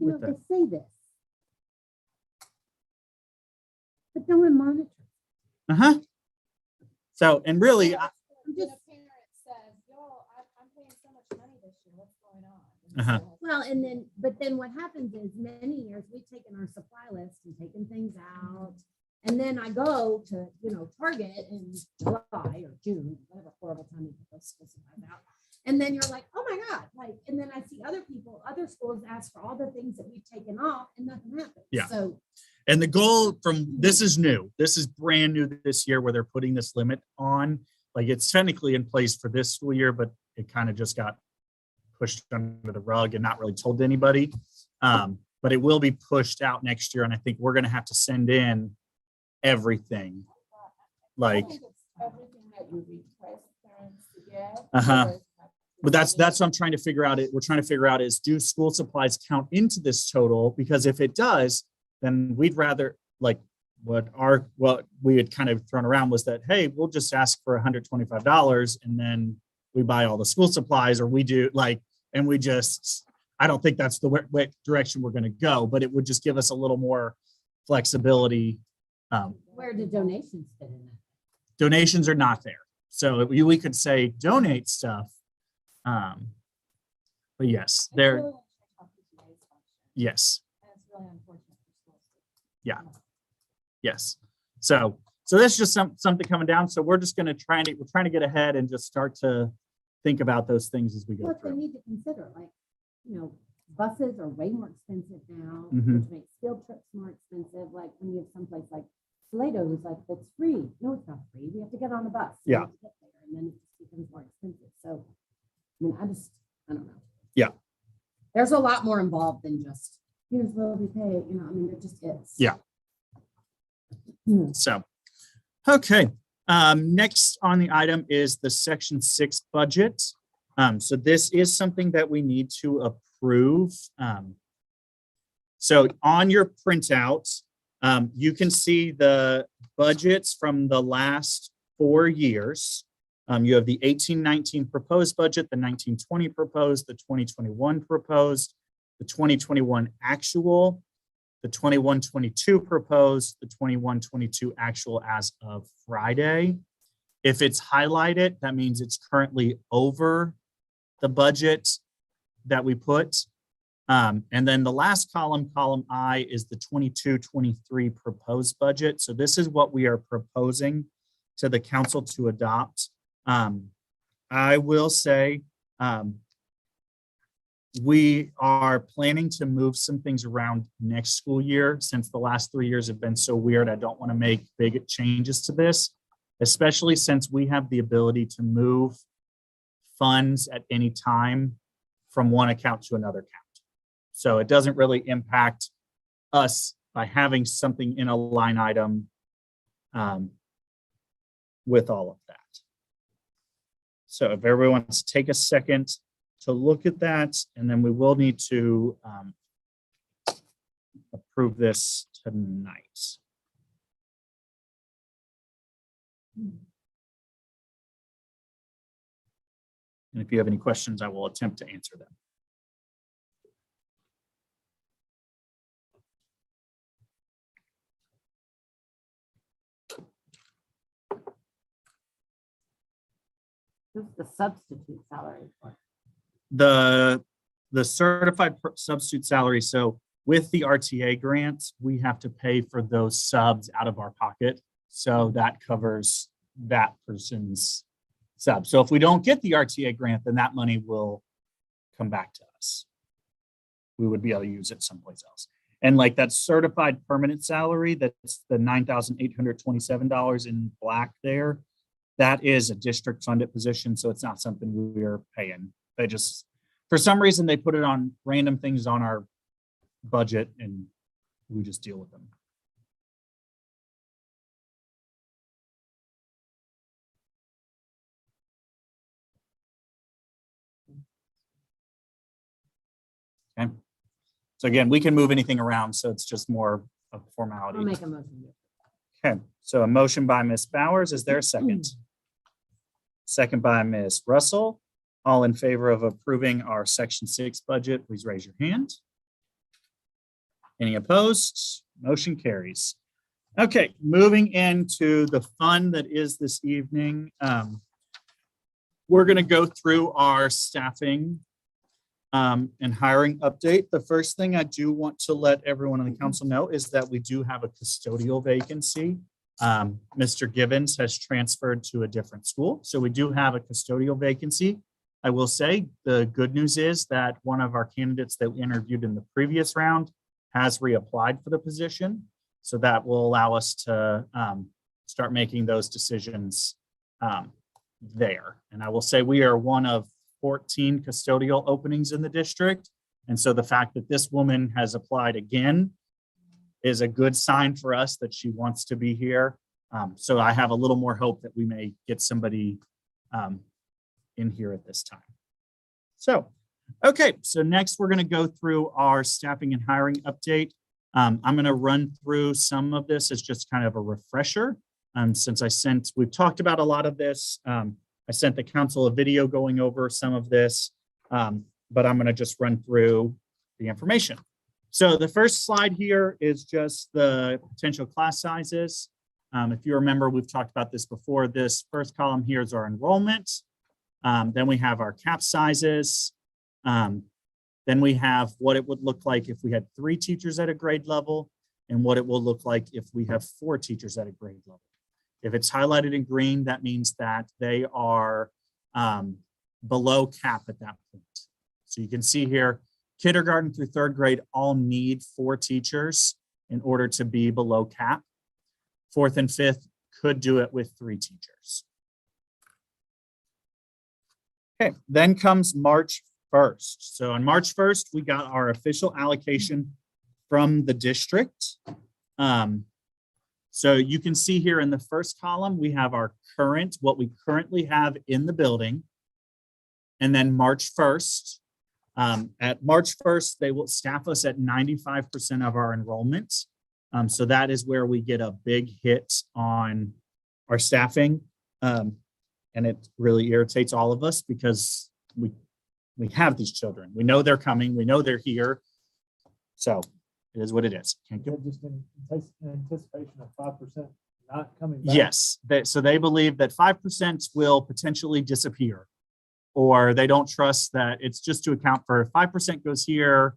know, with they the- say this, but no one monitors. Uh-huh. So, and really, I'm When just, a parent says, yo, I'm paying so much money this year, what's going on? Uh-huh. well, but then what happens is many years we've taken our supply list and taken things out. And then I go to, Target in July or June, whatever horrible time you put those supplies out. And then you're like, oh my God, like, and then I see other schools ask for all the things that we've taken off and nothing happens. Yeah. So And the goal this is new. This is brand new this year where they're putting this limit on. Like it's technically in place for this school year, but it kind of just got pushed under the rug and not really told to anybody. But it will be pushed out next year. And I think we're going to have to send in everything. Like, I think it's everything that you request parents to get. Uh-huh. But that's what I'm trying to figure out. We're trying to figure out is, do school supplies count into this total? Because if it does, then we'd rather, like, what we had kind of thrown around was that, hey, we'll just ask for $125 and then we buy all the school supplies, or we do like, and we just, I don't think that's the way direction we're going to go, but it would just give us a little more flexibility. where do donations fit in that? Donations are not there. So we could say donate stuff. But yes, there, yes. And it's really unfortunate for schools. Yeah. Yes. So that's just something coming down. So we're just going to we're trying to get ahead and just start to think about those things as we go What they through. need to consider, like, buses are way more expensive now, Mhm. which makes field trips more expensive. Like when you have someplace like Toledo is like, it's free. No, it's not free. We have to get on the bus. We Yeah. have to get there, and then it just becomes more expensive. So, I mean, I don't know. Yeah. There's a lot more involved than just, here's what we pay, I mean, it just is. Yeah. So, okay. Next on the item is the Section 6 budget. So this is something that we need to approve. So on your printout, you can see the budgets from the last 4 years. You have the 18-19 proposed budget, the 19-20 proposed, the 2021 proposed, the 2021 actual, the 21-22 proposed, the 21-22 actual as of Friday. If it's highlighted, that means it's currently over the budget that we put. And then the last column I, is the 22-23 proposed budget. So this is what we are proposing to the council to adopt. I will say, we are planning to move some things around next school year. Since the last 3 years have been so weird, I don't want to make big changes to this, especially since we have the ability to move funds at any time from one account to another account. So it doesn't really impact us by having something in a line item with all of that. So if everyone wants to take a second to look at that, and then we will need to approve this tonight. And if you have any questions, I will attempt to answer them. Who's the substitute salary for? The certified substitute salary. So with the RTA grants, we have to pay for those subs out of our pocket. So that covers that person's sub. So if we don't get the RTA grant, then that money will come back to us. We would be able to use it someplace else. And like that certified permanent salary, that's the $9,827 in black there. That is a district funded position. So it's not something we're paying. They just, for some reason, they put it on random things on our budget and we just deal with them. Okay. So again, we can move anything around. So it's just more of a formality. I'll make a motion. Okay, so a motion by Ms. Bowers. Is there a second? Second by Ms. Russell. All in favor of approving our Section 6 budget, please raise your hand. Any opposed? Motion carries. Okay, moving into the fun that is this evening. We're going to go through our staffing and hiring update. The first thing I do want to let everyone on the council know is that we do have a custodial vacancy. Mr. Givens has transferred to a different school. So we do have a custodial vacancy. I will say the good news is that one of our candidates that we interviewed in the previous round has reapplied for the position. So that will allow us to start making those decisions there. And I will say we are one of 14 custodial openings in the district. And so the fact that this woman has applied again is a good sign for us that she wants to be here. So I have a little more hope that we may get somebody in here at this time. So, okay, so next we're going to go through our staffing and hiring update. I'm going to run through some of this as just kind of a refresher. Since we've talked about a lot of this. I sent the council a video going over some of this, but I'm going to just run through the information. So the first slide here is just the potential class sizes. If you remember, we've talked about this before. This first column here is our enrollment. Then we have our cap sizes. Then we have what it would look like if we had 3 teachers at a grade level and what it will look like if we have 4 teachers at a grade level. If it's highlighted in green, that means that they are below cap at that point. So you can see here, kindergarten through 3rd grade all need 4 teachers in order to be below cap. 4th and 5th could do it with 3 teachers. Okay, then comes March 1st. So on March 1st, we got our official allocation from the district. So you can see here in the first column, we have our current, what we currently have in the building. And then March 1st, at March 1st, they will staff us at 95% of our enrollment. So that is where we get a big hit on our staffing. And it really irritates all of us because we have these children. We know they're coming. We know they're here. So it is what it is. Can't go. Just in anticipation of 5% not coming back. Yes, so they believe that 5% will potentially disappear, or they don't trust that it's just to account for 5% goes here,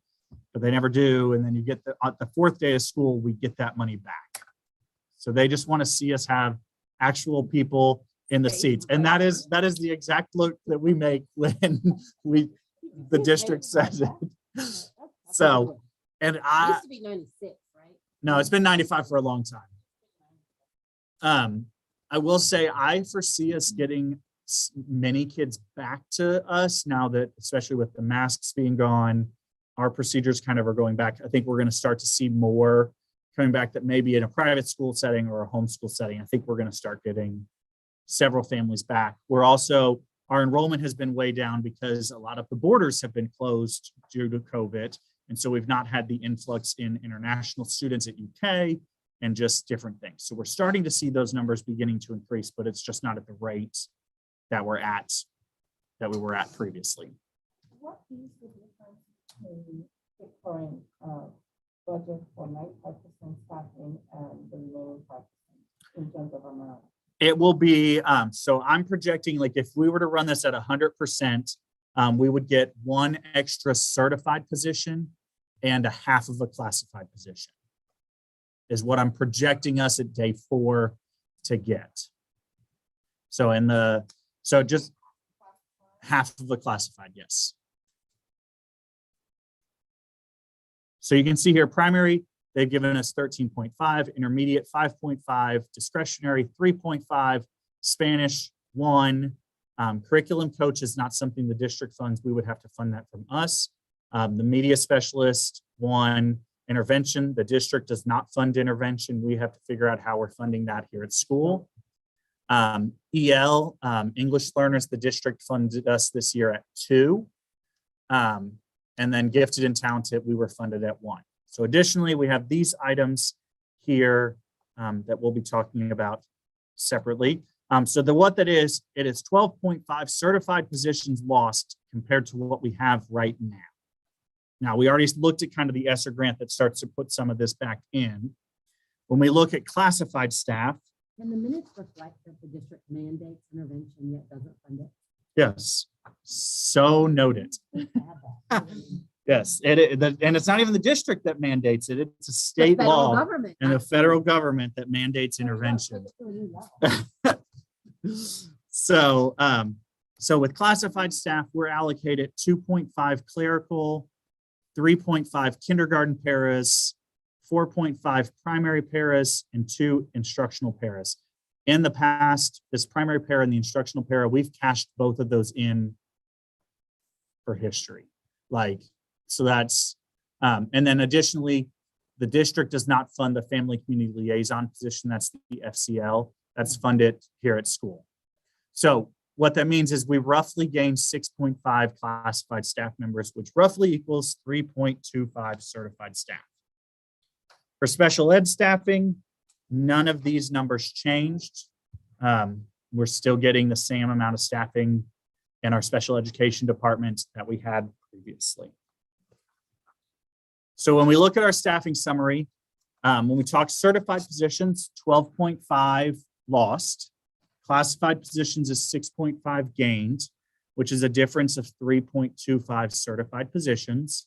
but they never do. And then you get the 4th day of school, we get that money back. So they just want to see us have actual people in the seats. And that is the exact look that we make when the district says it. So, and It I, used to be 96, right? no, it's been 95 for a long time. I will say I foresee us getting many kids back to us now that, especially with the masks being gone, our procedures kind of are going back. I think we're going to start to see more coming back that maybe in a private school setting or a homeschool setting. I think we're going to start getting several families back. Our enrollment has been way down because a lot of the borders have been closed due to COVID. And so we've not had the influx in international students at UK and just different things. So we're starting to see those numbers beginning to increase, but it's just not at the rate that we were at previously. What is the difference between the current budget for 95% staffing and the remaining 5% in terms of amount? It will be, so I'm projecting, like, if we were to run this at 100%, we would get 1 extra certified position and a half of a classified position is what I'm projecting us at day 4 to get. So just half of the classified, yes. So you can see here, primary, they've given us 13.5, intermediate 5.5, discretionary 3.5, Spanish 1. Curriculum coach is not something the district funds. We would have to fund that from us. The media specialist 1, intervention. The district does not fund intervention. We have to figure out how we're funding that here at school. EL, English learners, the district funded us this year at 2. And then gifted and talented, we were funded at 1. So additionally, we have these items here that we'll be talking about separately. So what that is, it is 12.5 certified positions lost compared to what we have right now. Now, we already looked at kind of the ESSER grant that starts to put some of this back in. When we look at classified staff. And the minutes reflect that the district mandates intervention yet doesn't fund it. Yes, so noted. Yes, and it's not even the district that mandates it. It's a state law Government. and the federal government that mandates intervention. So So with classified staff, we're allocated 2.5 clerical, 3.5 kindergarten paras, 4.5 primary paras, and 2 instructional paras. In the past, this primary para and the instructional para, we've cashed both of those in for history. So that's, and then additionally, the district does not fund the family community liaison position. That's the FCL. That's funded here at school. So what that means is we roughly gain 6.5 classified staff members, which roughly equals 3.25 certified staff. For special ed staffing, none of these numbers changed. We're still getting the same amount of staffing in our special education department that we had previously. So when we look at our staffing summary, when we talk certified positions, 12.5 lost. Classified positions is 6.5 gained, which is a difference of 3.25 certified positions.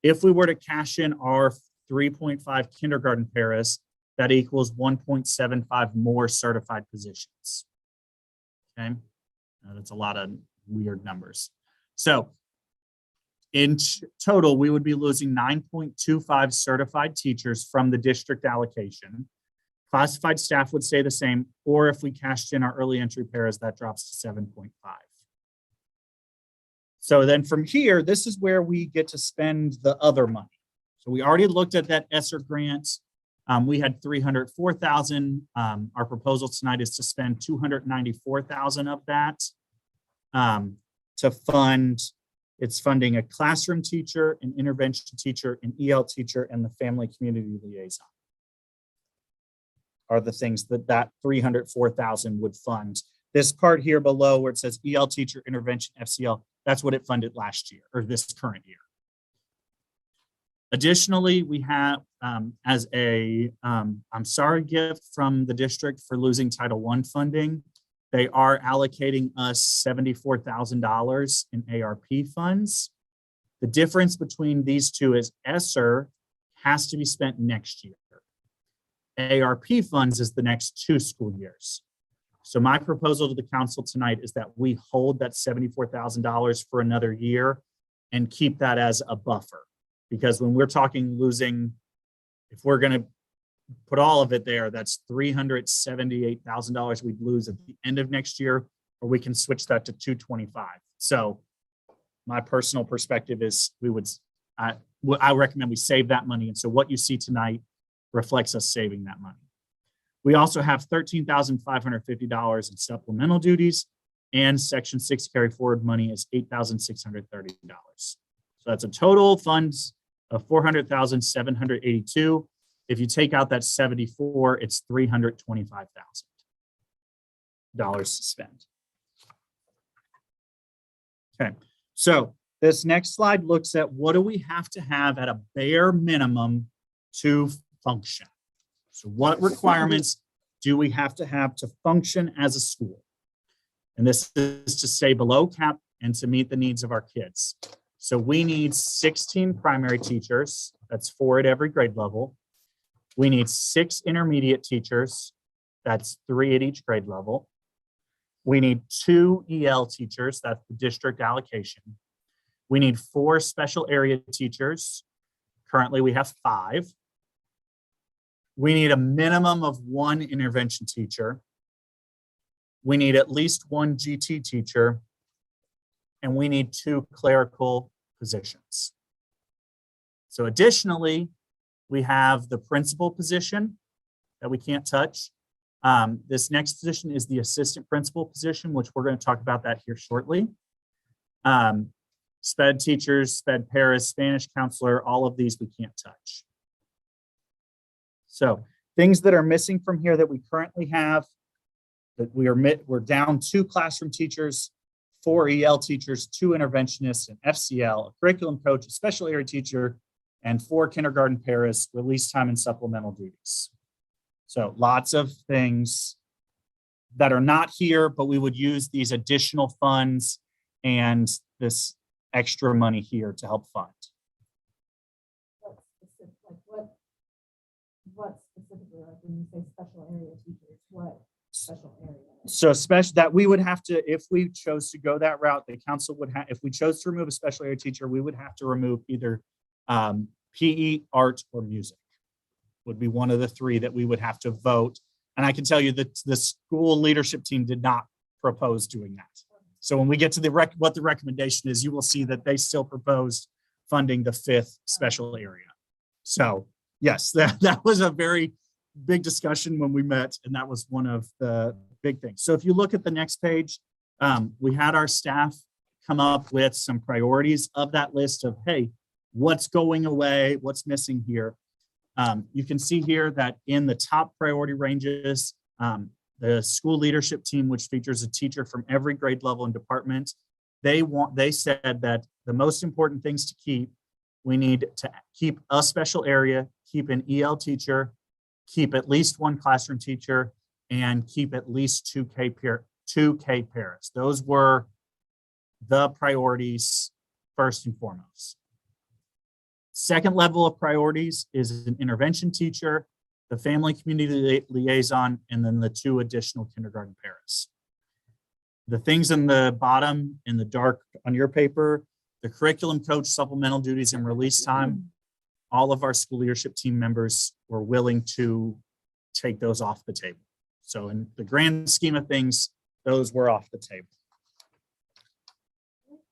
If we were to cash in our 3.5 kindergarten paras, that equals 1.75 more certified positions. Okay, that's a lot of weird numbers. So in total, we would be losing 9.25 certified teachers from the district allocation. Classified staff would stay the same, or if we cashed in our early entry paras, that drops to 7.5. So then from here, this is where we get to spend the other money. So we already looked at that ESSER grant. We had $304,000. Our proposal tonight is to spend $294,000 of that to fund. It's funding a classroom teacher, an intervention teacher, an EL teacher, and the family community liaison are the things that 304,000 would fund. This part here below where it says EL teacher, intervention, FCL, that's what it funded last year or this current year. Additionally, we have as a I'm sorry gift from the district for losing Title I funding. They are allocating us $74,000 in ARP funds. The difference between these two is ESSER has to be spent next year. ARP funds is the next 2 school years. So my proposal to the council tonight is that we hold that $74,000 for another year and keep that as a buffer. Because when we're talking losing, if we're going to put all of it there, that's $378,000 we'd lose at the end of next year, or we can switch that to 225. So my personal perspective is I recommend we save that money. And so what you see tonight reflects us saving that money. We also have $13,550 in supplemental duties, and Section 6 carry forward money is $8,630. So that's a total funds of $400,782. If you take out that 74, it's $325,000 to spend. Okay, so this next slide looks at what do we have to have at a bare minimum to function. So what requirements do we have to function as a school? And this is to stay below cap and to meet the needs of our kids. So we need 16 primary teachers. That's 4 at every grade level. We need 6 intermediate teachers. That's 3 at each grade level. We need 2 EL teachers. That's the district allocation. We need 4 special area teachers. Currently, we have 5. We need a minimum of 1 intervention teacher. We need at least 1 GT teacher. And we need 2 clerical positions. So additionally, we have the principal position that we can't touch. This next position is the assistant principal position, which we're going to talk about that here shortly. SPED teachers, SPED paras, Spanish counselor, all of these we can't touch. So things that are missing from here that we currently have, that we're down 2 classroom teachers, 4 EL teachers, 2 interventionists, an FCL, a curriculum coach, a special area teacher, and 4 kindergarten paras, release time and supplemental duties. So lots of things that are not here, but we would use these additional funds and this extra money here to help fund. What specifically, like when you say special area teachers, what special area? So especially that we would have to, if we chose to go that route, the council would have, if we chose to remove a special area teacher, we would have to remove either PE, art, or music. Would be one of the three that we would have to vote. And I can tell you that the school leadership team did not propose doing that. So when we get to what the recommendation is, you will see that they still proposed funding the 5th special area. So yes, that was a very big discussion when we met, and that was one of the big things. So if you look at the next page, we had our staff come up with some priorities of that list of, hey, what's going away, what's missing here. You can see here that in the top priority ranges, the school leadership team, which features a teacher from every grade level and department, they said that the most important things to keep, we need to keep a special area, keep an EL teacher, keep at least one classroom teacher, and keep at least two K pairs. Those were the priorities first and foremost. Second level of priorities is an intervention teacher, the family community liaison, and then the 2 additional kindergarten pairs. The things in the bottom in the dark on your paper, the curriculum coach, supplemental duties, and release time, all of our school leadership team members were willing to take those off the table. So in the grand scheme of things, those were off the table. Just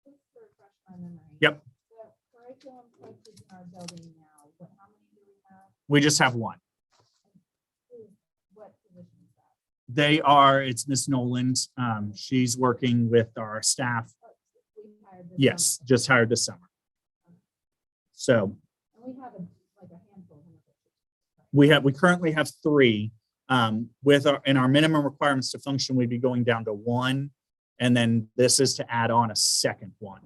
to refresh my memory, Yep, the curriculum coaches in our building now, how many do we have? we just have one. What position is that? It's Miss Noland. She's working with our staff. We hired this Yes, summer. just hired this summer. So And we have like a handful of we currently have 3. In our minimum requirements to function, we'd be going down to 1. And then this is to add on a second one.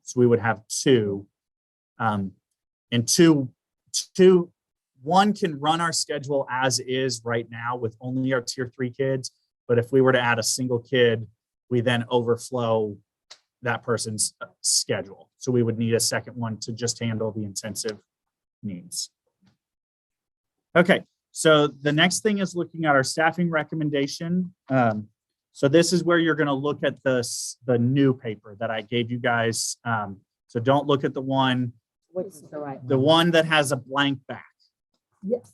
So we would have 2. And one can run our schedule as is right now with only our tier 3 kids. But if we were to add a single kid, we then overflow that person's schedule. So we would need a second one to just handle the intensive needs. Okay, so the next thing is looking at our staffing recommendation. So this is where you're going to look at the new paper that I gave you guys. So don't look at the one that has a blank back. Yes.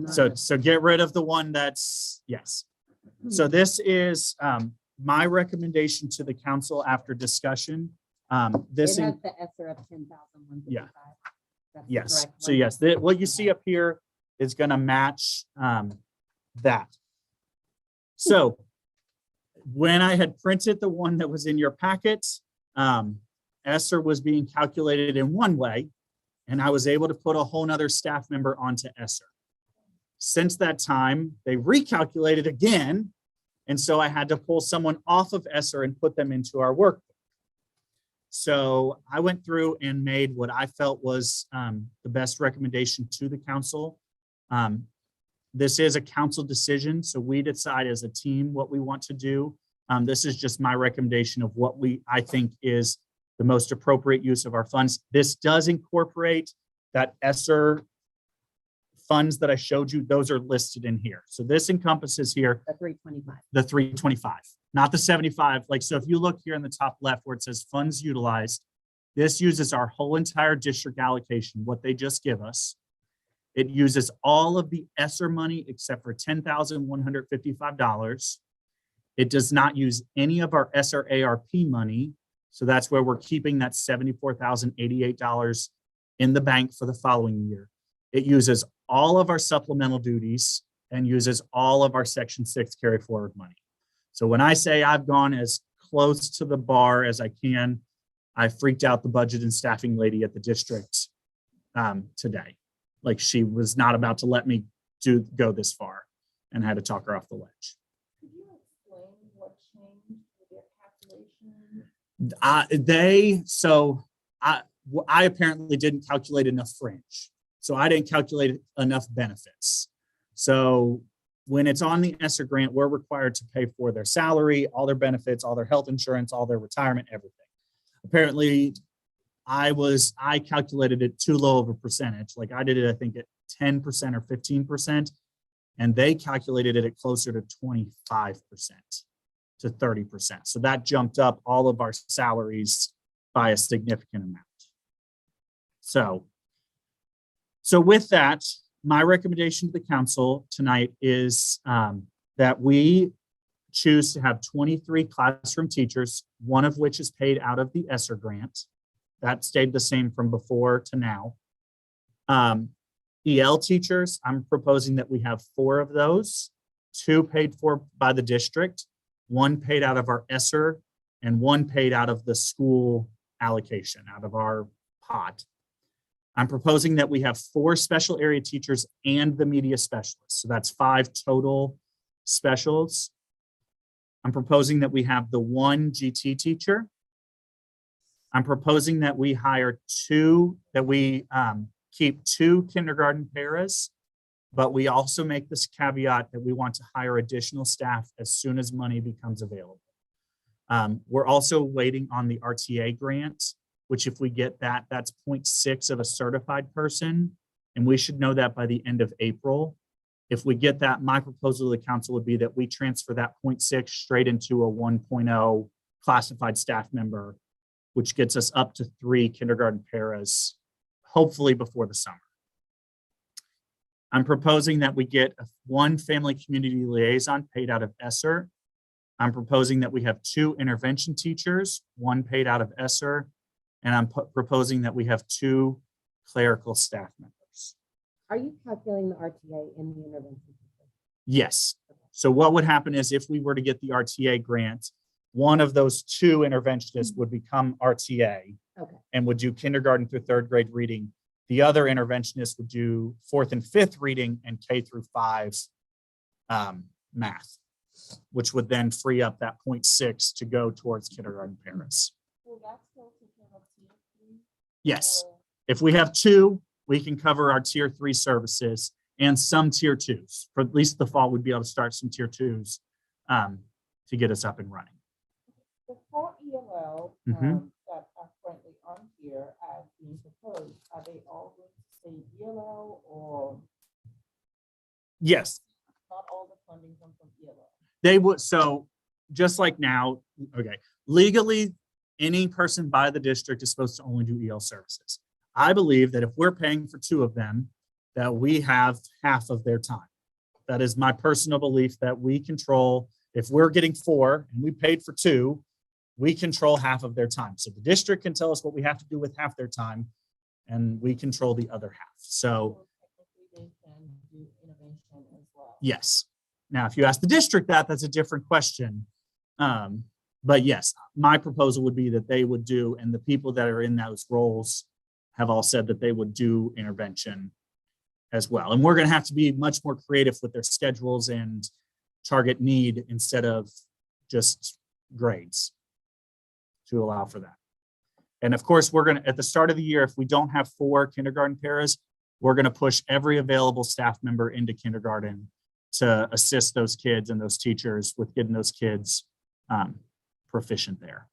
So get rid of the one that's, yes. So this is my recommendation to the council after discussion. This It has the ESSER of 10,155. Yeah. That's the Yes, correct so one. yes, what you see up here is gonna match that. So when I had printed the one that was in your packet, ESSER was being calculated in one way, and I was able to put a whole nother staff member onto ESSER. Since that time, they recalculated again, and so I had to pull someone off of ESSER and put them into our workbook. So I went through and made what I felt was the best recommendation to the council. This is a council decision, so we decide as a team what we want to do. This is just my recommendation of what I think is the most appropriate use of our funds. This does incorporate that ESSER funds that I showed you. Those are listed in here. So this encompasses here The 325. the 325, not the 75. Like, so if you look here in the top left where it says funds utilized, this uses our whole entire district allocation, what they just give us. It uses all of the ESSER money except for $10,155. It does not use any of our ESSER ARP money. So that's where we're keeping that $74,088 in the bank for the following year. It uses all of our supplemental duties and uses all of our Section 6 carry forward money. So when I say I've gone as close to the bar as I can, I freaked out the budget and staffing lady at the district today. Like, she was not about to let me go this far, and had to talk her off the ledge. Could you explain what changed with their calculation? I apparently didn't calculate enough fringe. So I didn't calculate enough benefits. So when it's on the ESSER grant, we're required to pay for their salary, all their benefits, all their health insurance, all their retirement, everything. Apparently, I calculated it too low of a percentage. Like, I did it, I think, at 10% or 15%. and they calculated it at closer to 25% to 30%. So that jumped up all of our salaries by a significant amount. So with that, my recommendation to the council tonight is that we choose to have 23 classroom teachers, one of which is paid out of the ESSER grant. That stayed the same from before to now. EL teachers, I'm proposing that we have 4 of those, 2 paid for by the district, 1 paid out of our ESSER, and 1 paid out of the school allocation, out of our pot. I'm proposing that we have 4 special area teachers and the media specialists. So that's 5 total specials. I'm proposing that we have the 1 GT teacher. I'm proposing that we hire 2, that we keep 2 kindergarten paras, but we also make this caveat that we want to hire additional staff as soon as money becomes available. We're also waiting on the RTA grant, which if we get that, that's 0.6 of a certified person, and we should know that by the end of April. If we get that, my proposal to the council would be that we transfer that 0.6 straight into a 1.0 classified staff member, which gets us up to 3 kindergarten paras, hopefully before the summer. I'm proposing that we get 1 family community liaison paid out of ESSER. I'm proposing that we have 2 intervention teachers, 1 paid out of ESSER, and I'm proposing that we have 2 clerical staff members. Are you calculating the RTA in the intervention? Yes. So what would happen is if we were to get the RTA grant, one of those 2 interventionists would become RTA and would do kindergarten through 3rd grade reading. The other interventionist would do 4th and 5th reading and K through 5 math, which would then free up that 0.6 to go towards kindergarten paras. Will that still take care of tier 3? Yes. Or- If we have 2, we can cover our tier 3 services and some tier 2s. For at least the fall, we'd be able to start some tier 2s to get us up and running. The 4 ELL Mhm. that are currently on here as being proposed, are they all going to stay ELL or Yes, not all the funding comes from ELL? they would. So just like now, okay, legally, any person by the district is supposed to only do EL services. I believe that if we're paying for 2 of them, that we have half of their time. That is my personal belief, that we control, if we're getting 4 and we paid for 2, we control half of their time. So the district can tell us what we have to do with half their time, and we control the other half. So Technically, they can do intervention as well. yes. Now, if you ask the district that, that's a different question. But yes, my proposal would be that they would do, and the people that are in those roles have all said that they would do intervention as well. And we're going to have to be much more creative with their schedules and target need instead of just grades to allow for that. And of course, we're going to, at the start of the year, if we don't have 4 kindergarten paras, we're going to push every available staff member into kindergarten to assist those kids and those teachers with getting those kids proficient there.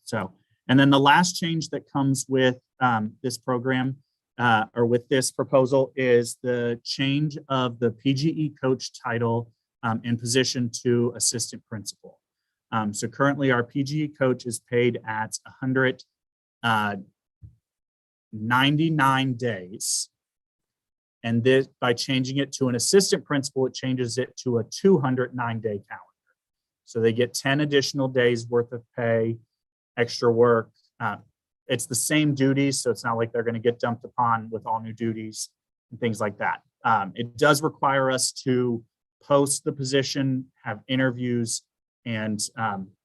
So, and then the last change that comes with this program or with this proposal is the change of the PGE coach title and position to assistant principal. So currently our PGE coach is paid at 199 days. And this, by changing it to an assistant principal, it changes it to a 209-day calendar. So they get 10 additional days worth of pay, extra work. It's the same duties, so it's not like they're going to get dumped upon with all new duties and things like that. It does require us to post the position, have interviews, and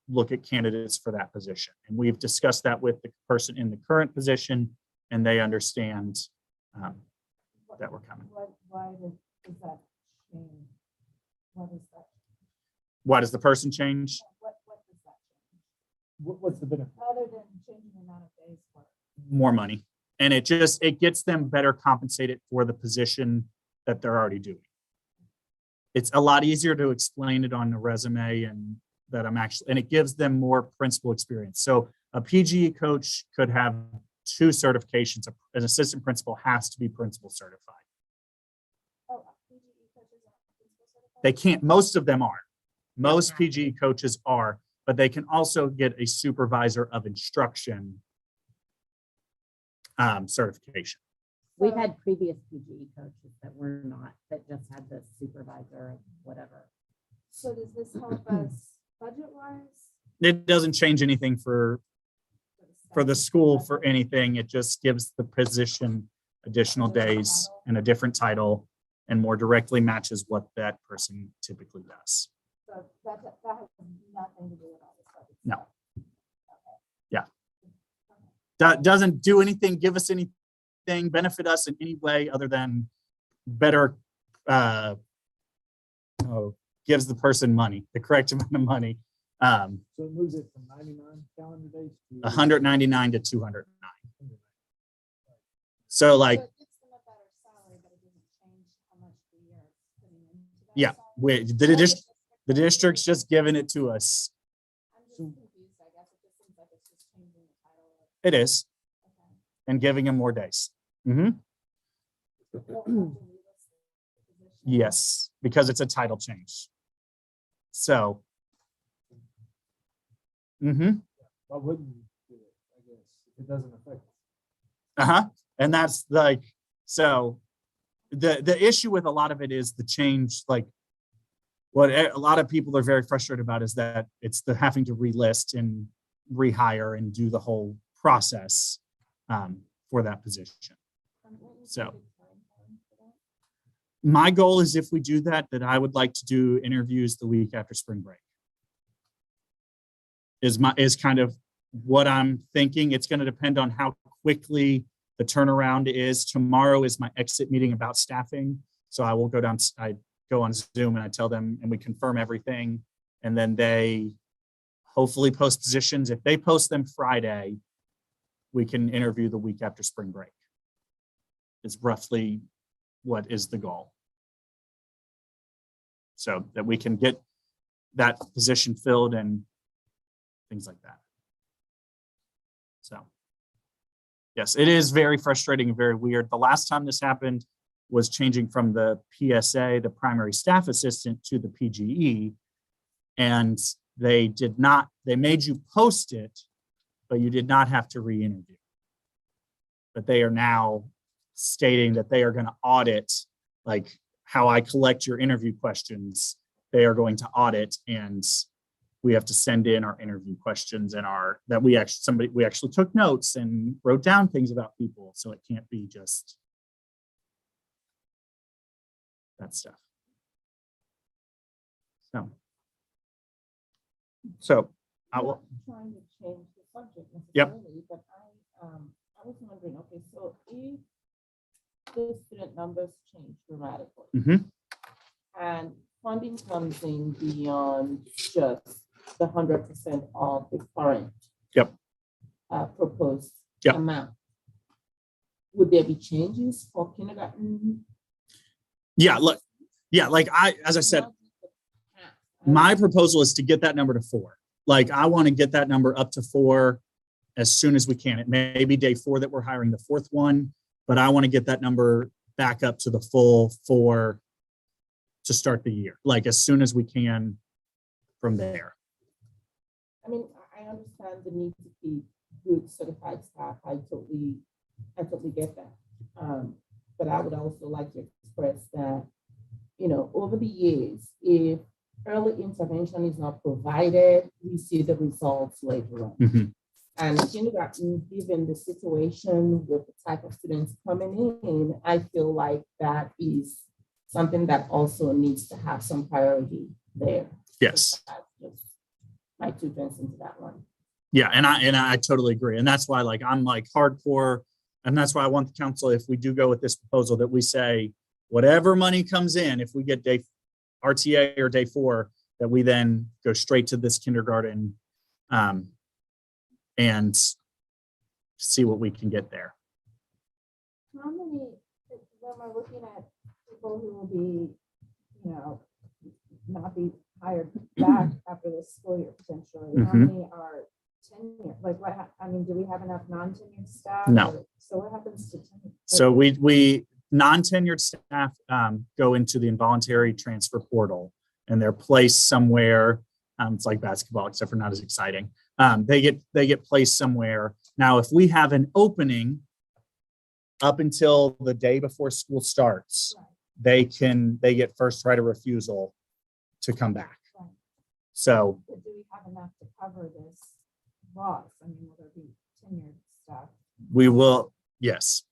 look at candidates for that position. And we've discussed that with the person in the current position, and they understand that we're coming. Why does that change? What is that? Why does the person change? What does that change? What's the benefit? Other than changing the amount of days worked? More money. And it gets them better compensated for the position that they're already doing. It's a lot easier to explain it on the resume and that and it gives them more principal experience. So a PGE coach could have 2 certifications. An assistant principal has to be principal certified. Oh, PGE coaches are They can't, most of them are. Most PGE coaches are, but they can also get a supervisor of instruction certification. We've had previous PGE coaches that were not, that just had the supervisor of whatever. So does this help us budget wise? It doesn't change anything for the school for anything. It just gives the position additional days and a different title and more directly matches what that person typically does. So that has nothing to do with all this budget. No. Yeah. That doesn't do anything, give us anything, benefit us in any way other than better, gives the person money, the correct amount of money. So it moves it from 99 calendar days to 199 to 209. So like, So it gives them a better salary, but it doesn't change how much we are putting into that yeah, salary? the district's just giving it to us. I'm just confused, I guess. It just seems like it's just changing the title. It is, Okay. and giving them more days. Don't have to relist the position. Yes, because it's a title change. So. Why wouldn't you do it? I guess if it doesn't affect. And that's like, so the issue with a lot of it is the change, like what a lot of people are very frustrated about is that it's the having to relist and rehire and do the whole process for that position. What would So. be the timeline for that? My goal is if we do that, that I would like to do interviews the week after spring break. Is kind of what I'm thinking. It's going to depend on how quickly the turnaround is. Tomorrow is my exit meeting about staffing. So I will go down, I go on Zoom and I tell them and we confirm everything. And then they hopefully post positions. If they post them Friday, we can interview the week after spring break. Is roughly what is the goal. So that we can get that position filled and things like that. So, yes, it is very frustrating and very weird. The last time this happened was changing from the PSA, the primary staff assistant, to the PGE. And they made you post it, but you did not have to re-interview. But they are now stating that they are going to audit, like how I collect your interview questions. They are going to audit, and we have to send in our interview questions and we actually took notes and wrote down things about people. So it can't be just that stuff. So I will. I'm not trying to change the subject Yep. necessarily, but I was wondering, okay, so if the student numbers change dramatically Mhm. and funding comes in beyond just the 100% of the current Yep. Proposed Yep. amount, would there be changes for kindergarten? Yeah, look, yeah, like as I said, my proposal is to get that number to 4. Like I want to get that number up to 4 as soon as we can. It may be day 4 that we're hiring the 4th one, but I want to get that number back up to the full 4 to start the year, like as soon as we can from there. I mean, I understand the need to keep good certified staff. I totally get that. But I would also like to express that, over the years, if early intervention is not provided, we see the results later on. Mhm. And kindergarten, given the situation with the type of students coming in, I feel like that is something that also needs to have some priority there. Yes. That's just my 2 cents into that one. Yeah, and I totally agree. And that's why I'm hardcore. And that's why I want the council, if we do go with this proposal, that we say whatever money comes in, if we get day RTA or day 4, that we then go straight to this kindergarten and see what we can get there. How many, when we're looking at people who will be, not be hired back after this school year potentially, how Mhm. many are tenured? Like do we have enough non-tenured staff? No. So what happens to tenure? So we non-tenured staff go into the involuntary transfer portal, and they're placed somewhere. It's like basketball, except for not as exciting. They get placed somewhere. Now, if we have an opening up until the day before school starts, they get first right of refusal to come back. Right. So But do we have enough to cover this loss? I mean, will there be tenured staff? we will, yes,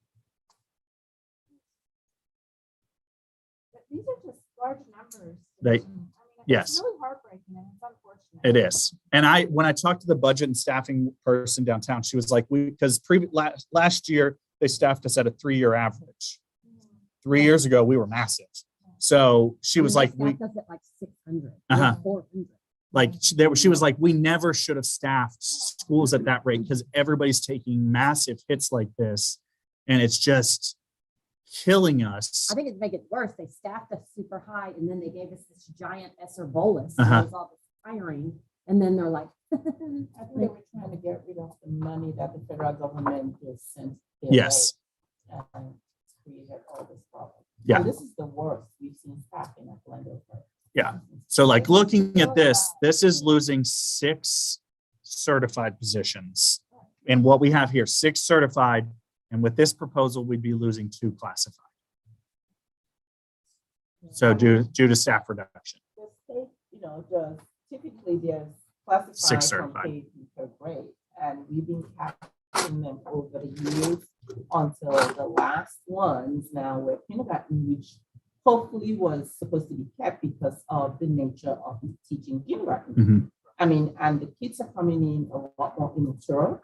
But these are just large numbers. They- I mean, yes. It's really heartbreaking and it's unfortunate. it is. And when I talked to the budget and staffing person downtown, she was like, because last year they staffed us at a 3-year average. Mhm. 3 years ago, we were massive. So she was like, we staffed us at like 600, Uh-huh. 400. she was like, we never should have staffed schools at that rate because everybody's taking massive hits like this. And it's just killing us. I think it'd make it worse. They staffed us super high and then they gave us this giant ESSER bolus. Uh-huh. It was all this hiring. And then they're like, I think they were trying to get rid of the money that the federal government just sent. their Yes. way, and created all this problem. Yeah. And this is the worst we've seen staffing at Glendale. Yeah. So like looking at this is losing 6 certified positions. And what we have here, 6 certified. And with this proposal, we'd be losing 2 classified. So due to staff reduction. The state, does typically there's classified 6 from certified. K to 3rd grade, and we've been capturing them over the years until the last ones now were kindergarten, which hopefully was supposed to be kept because of the nature of teaching kindergarten. Mhm. I mean, and the kids are coming in a lot more immature,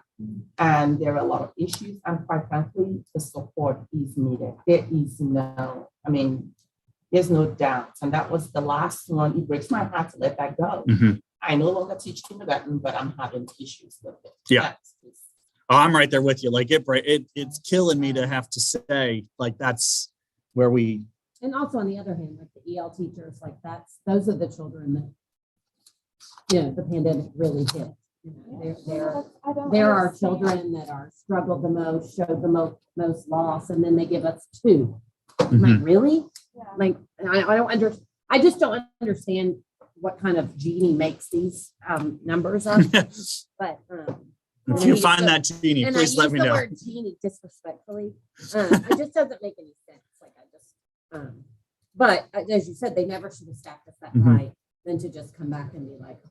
and there are a lot of issues, and quite frankly, the support is needed. There's no doubt. And that was the last one. It breaks my heart to let that go. Mhm. I no longer teach kindergarten, but I'm having issues with it. Yeah. Oh, I'm right there with you. Like it's killing me to have to say, like, that's where we, and also on the other hand, like the EL teachers, like those are the children that, the pandemic really hit. There are children that are struggled the most, showed the most loss, and then they give us 2. I'm like, really? Yeah. Like, I just don't understand what kind of genie makes these numbers up. But if you find that genie, and please I let use me the know. word genie disrespectfully. It just doesn't make any sense. Like but as you said, they never should have staffed us that Mhm. high than to just come back and be like,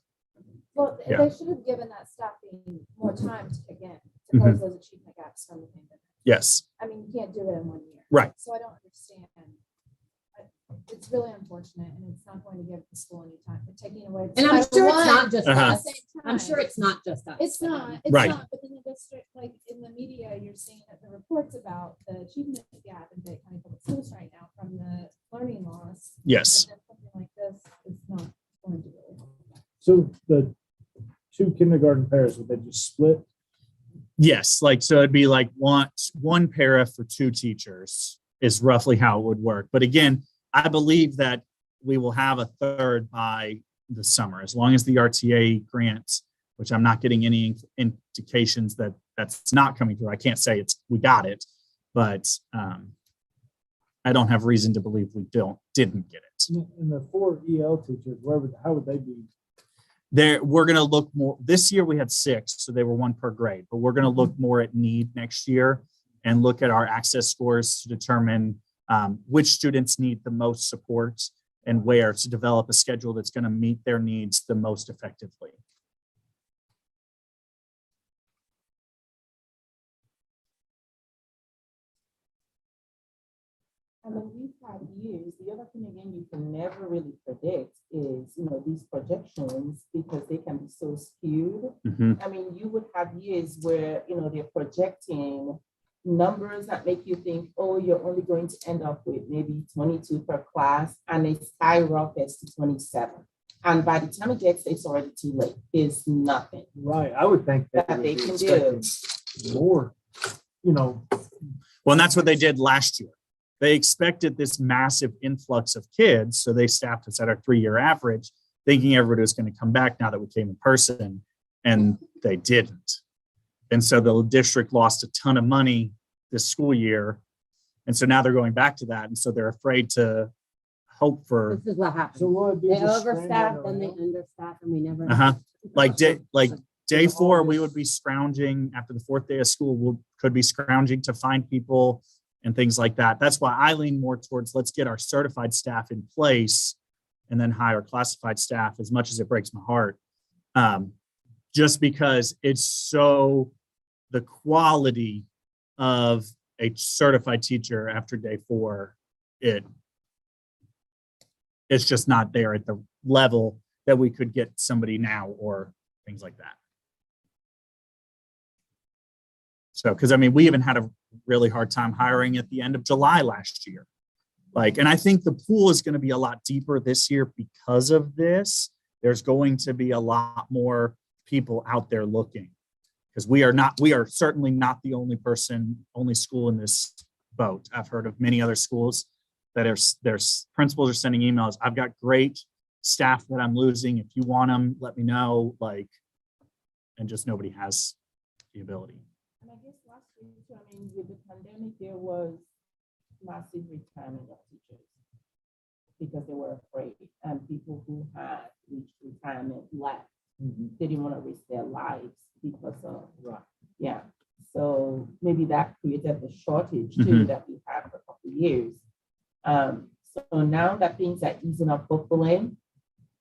Well, Yeah. they should have given that staffing more time to kick in, to Mhm. close those achievement gaps from the pandemic. Yes. I mean, you can't do it in 1 year. Right. So I don't understand. It's really unfortunate, and it's not going to give the school any time. They're taking away. and I'm sure it's not just Uh-huh. us. I'm sure it's not just us. It's not, Right. but in the district, like in the media, you're seeing that the reports about the achievement gap in Dade County Public Schools right now from the learning loss. Yes. But then something like this is not going to really help that. So the 2 kindergarten pairs, would they just split? Yes. Like, so it'd be like one para for 2 teachers is roughly how it would work. But again, I believe that we will have a 3rd by the summer, as long as the RTA grants, which I'm not getting any indications that that's not coming through. I can't say we got it, but I don't have reason to believe we didn't get it. And the 4 EL teachers, how would they be? We're going to look more. This year we had 6, so they were 1 per grade, but we're going to look more at need next year and look at our access scores to determine which students need the most support and where to develop a schedule that's going to meet their needs the most effectively. I mean, we've had years. The other thing again, you can never really predict is, these projections, because they can be so skewed. Mhm. I mean, you would have years where, they're projecting numbers that make you think, oh, you're only going to end up with maybe 22 per class, and it skyrockets to 27. And by the time it gets, it's already too late. There's nothing. Right, I would think That would they be can do. expecting more, Well, and that's what they did last year. They expected this massive influx of kids, so they staffed us at our 3-year average, thinking everybody was going to come back now that we came in person, and they didn't. And so the district lost a ton of money this school year, And so now they're going back to that. And so they're afraid to hope for, This is what happens. So will it be They just overstaff, scrambling then they around? understaff, and we never. uh-huh, like day So all 4, we this- would be scrounging after the 4th day of school. Could be scrounging to find people and things like that. That's why I lean more towards let's get our certified staff in place and then hire classified staff, as much as it breaks my heart. Just because it's so, the quality of a certified teacher after day 4, it's just not there at the level that we could get somebody now or things like that. So, because I mean, we even had a really hard time hiring at the end of July last year. Like, and I think the pool is going to be a lot deeper this year because of this. There's going to be a lot more people out there looking, because we are certainly not the only school in this boat. I've heard of many other schools that their principals are sending emails. I've got great staff that I'm losing. If you want them, let me know. Like, and just nobody has the ability. And I guess last year, too, I mean, with the pandemic, there was massive retirement of teachers because they were afraid, and people who had reached retirement left. Mhm. They didn't want to risk their lives because of, Right. yeah. So maybe that created the shortage too Mhm. that we had for a couple of years. So now that things are easing up, hopefully,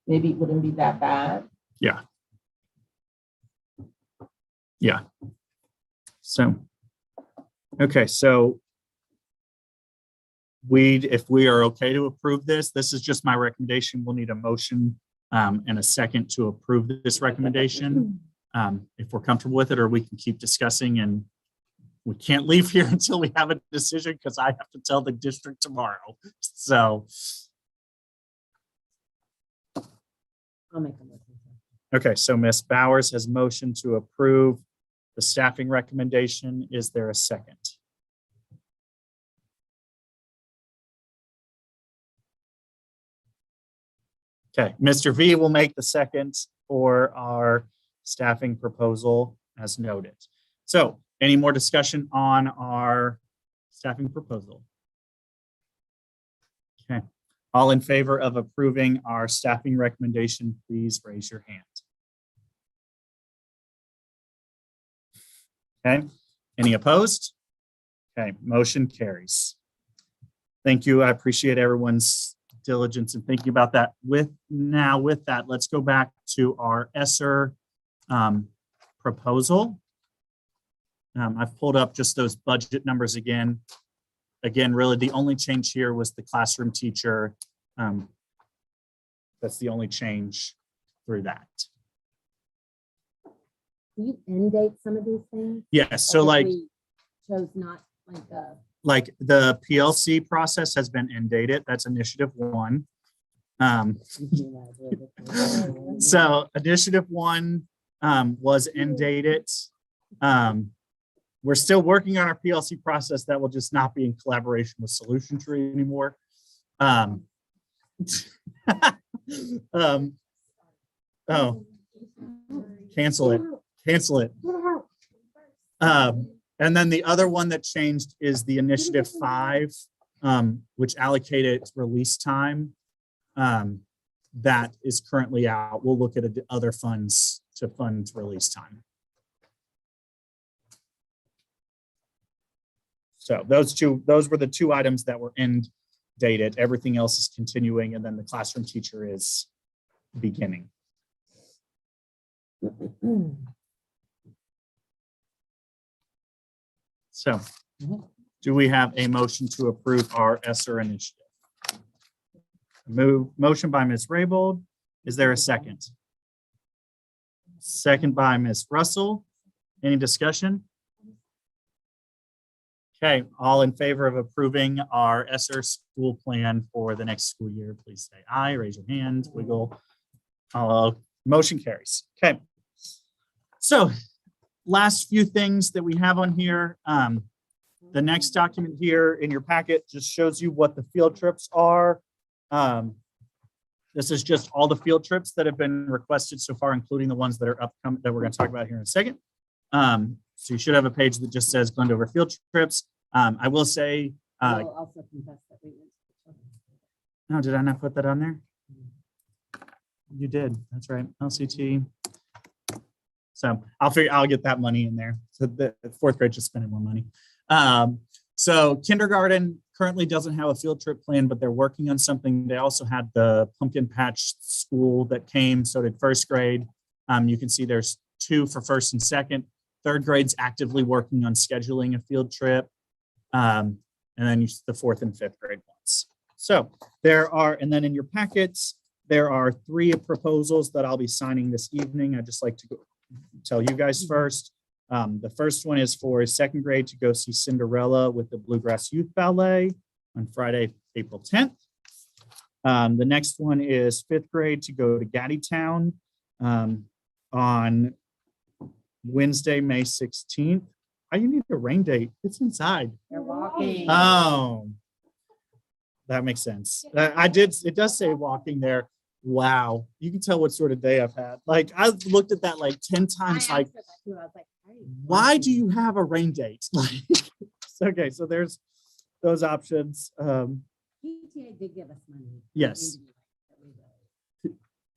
maybe it wouldn't be that bad. Yeah. So, okay, so if we are okay to approve this is just my recommendation. We'll need a motion and a second to approve this recommendation. If we're comfortable with it, or we can keep discussing, and we can't leave here until we have a decision, because I have to tell the district tomorrow. So, I'll make a motion. okay, so Ms. Bowers has motioned to approve the staffing recommendation. Is there a second? Okay, Mr. V will make the second for our staffing proposal as noted. So, any more discussion on our staffing proposal? Okay, all in favor of approving our staffing recommendation, please raise your hand. Okay, any opposed? Okay, motion carries. Thank you. I appreciate everyone's diligence and thinking about that. With that, let's go back to our ESSER proposal. I've pulled up just those budget numbers again. Again, really the only change here was the classroom teacher. That's the only change through that. Do you end date some of these things? Yes, so Or if like we chose not like the PLC process has been end dated. That's initiative 1. So initiative 1 was end dated. We're still working on our PLC process. That will just not be in collaboration with Solution Tree anymore. Oh, cancel it. And then the other one that changed is the initiative 5, which allocated release time. That is currently out. We'll look at other funds to fund release time. So those were the 2 items that were end dated. Everything else is continuing, and then the classroom teacher is beginning. So, do we have a motion to approve our ESSER initiative? Motion by Ms. Raybold. Is there a second? Second by Ms. Russell. Any discussion? Okay, all in favor of approving our ESSER school plan for the next school year, please say aye, raise your hand, wiggle. Motion carries. Okay. So last few things that we have on here. The next document here in your packet just shows you what the field trips are. This is just all the field trips that have been requested so far, including the ones that are upcoming that we're going to talk about here in a second. So you should have a page that just says Glendover field trips. I will say We'll also confess that we went to the children's theater. No, did I not put that on there? You did. That's right. LCT. So I'll get that money in there. So the fourth grade just spending more money. So kindergarten currently doesn't have a field trip plan, but they're working on something. They also had the pumpkin patch school that came. So did first grade. You can see there's 2 for first and second. Third grade's actively working on scheduling a field trip. And then the fourth and fifth grade ones. So there are, and then in your packets, there are 3 proposals that I'll be signing this evening. I'd just like to tell you guys first. The first one is for second grade to go see Cinderella with the Bluegrass Youth Ballet on Friday, April 10th. The next one is fifth grade to go to Gaddytown on Wednesday, May 16th. You need a rain date. It's inside. They're walking. Oh, that makes sense. It does say walking there. Wow. You can tell what sort of day I've had. Like, I've looked at that like 10 times. Like, why do you have a rain date? Like, okay, so there's those options. PTA did give us money. Yes.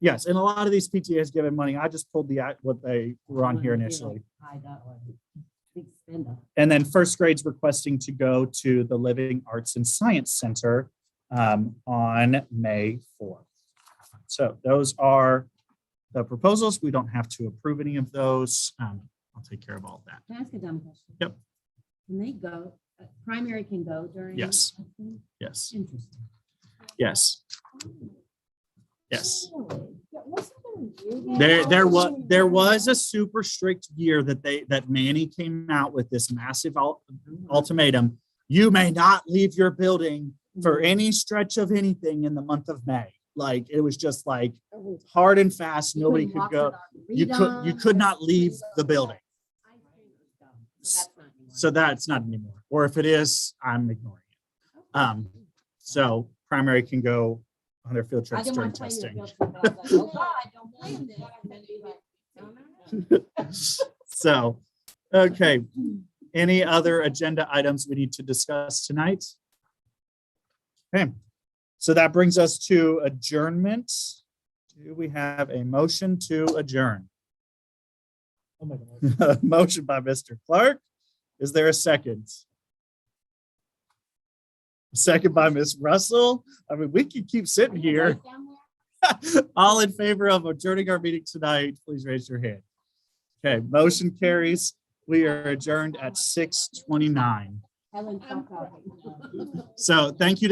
Yes, and a lot of these PTAs given money. I just pulled what they were on here initially. Big spender. And then first grade's requesting to go to the Living Arts and Science Center on May 4th. So those are the proposals. We don't have to approve any of those. I'll take care of all of that. Can I ask a dumb question? Yep. Can they go, primary can go during? Yes. testing? Yes, Interesting. yes, yes. Yeah, wasn't there a year There was a super strict year that Manny came out with this massive ultimatum. You may not leave your building for any stretch of anything in the month of May. Like, it was just like hard and fast. Nobody could go. You could not leave the building. So that's not anymore. Or if it is, I'm ignoring it. So primary can go on their field trips during testing. So, okay. Any other agenda items we need to discuss tonight? Okay. So that brings us to adjournment. Do we have a motion to adjourn? Oh my God. Motion by Mr. Clark. Is there a second? A second by Ms. Russell. I mean, we can keep sitting here. All in favor of adjourning our meeting tonight, please raise your hand. Okay, motion carries. We are adjourned at 6:29. Helen, stop talking. So thank you to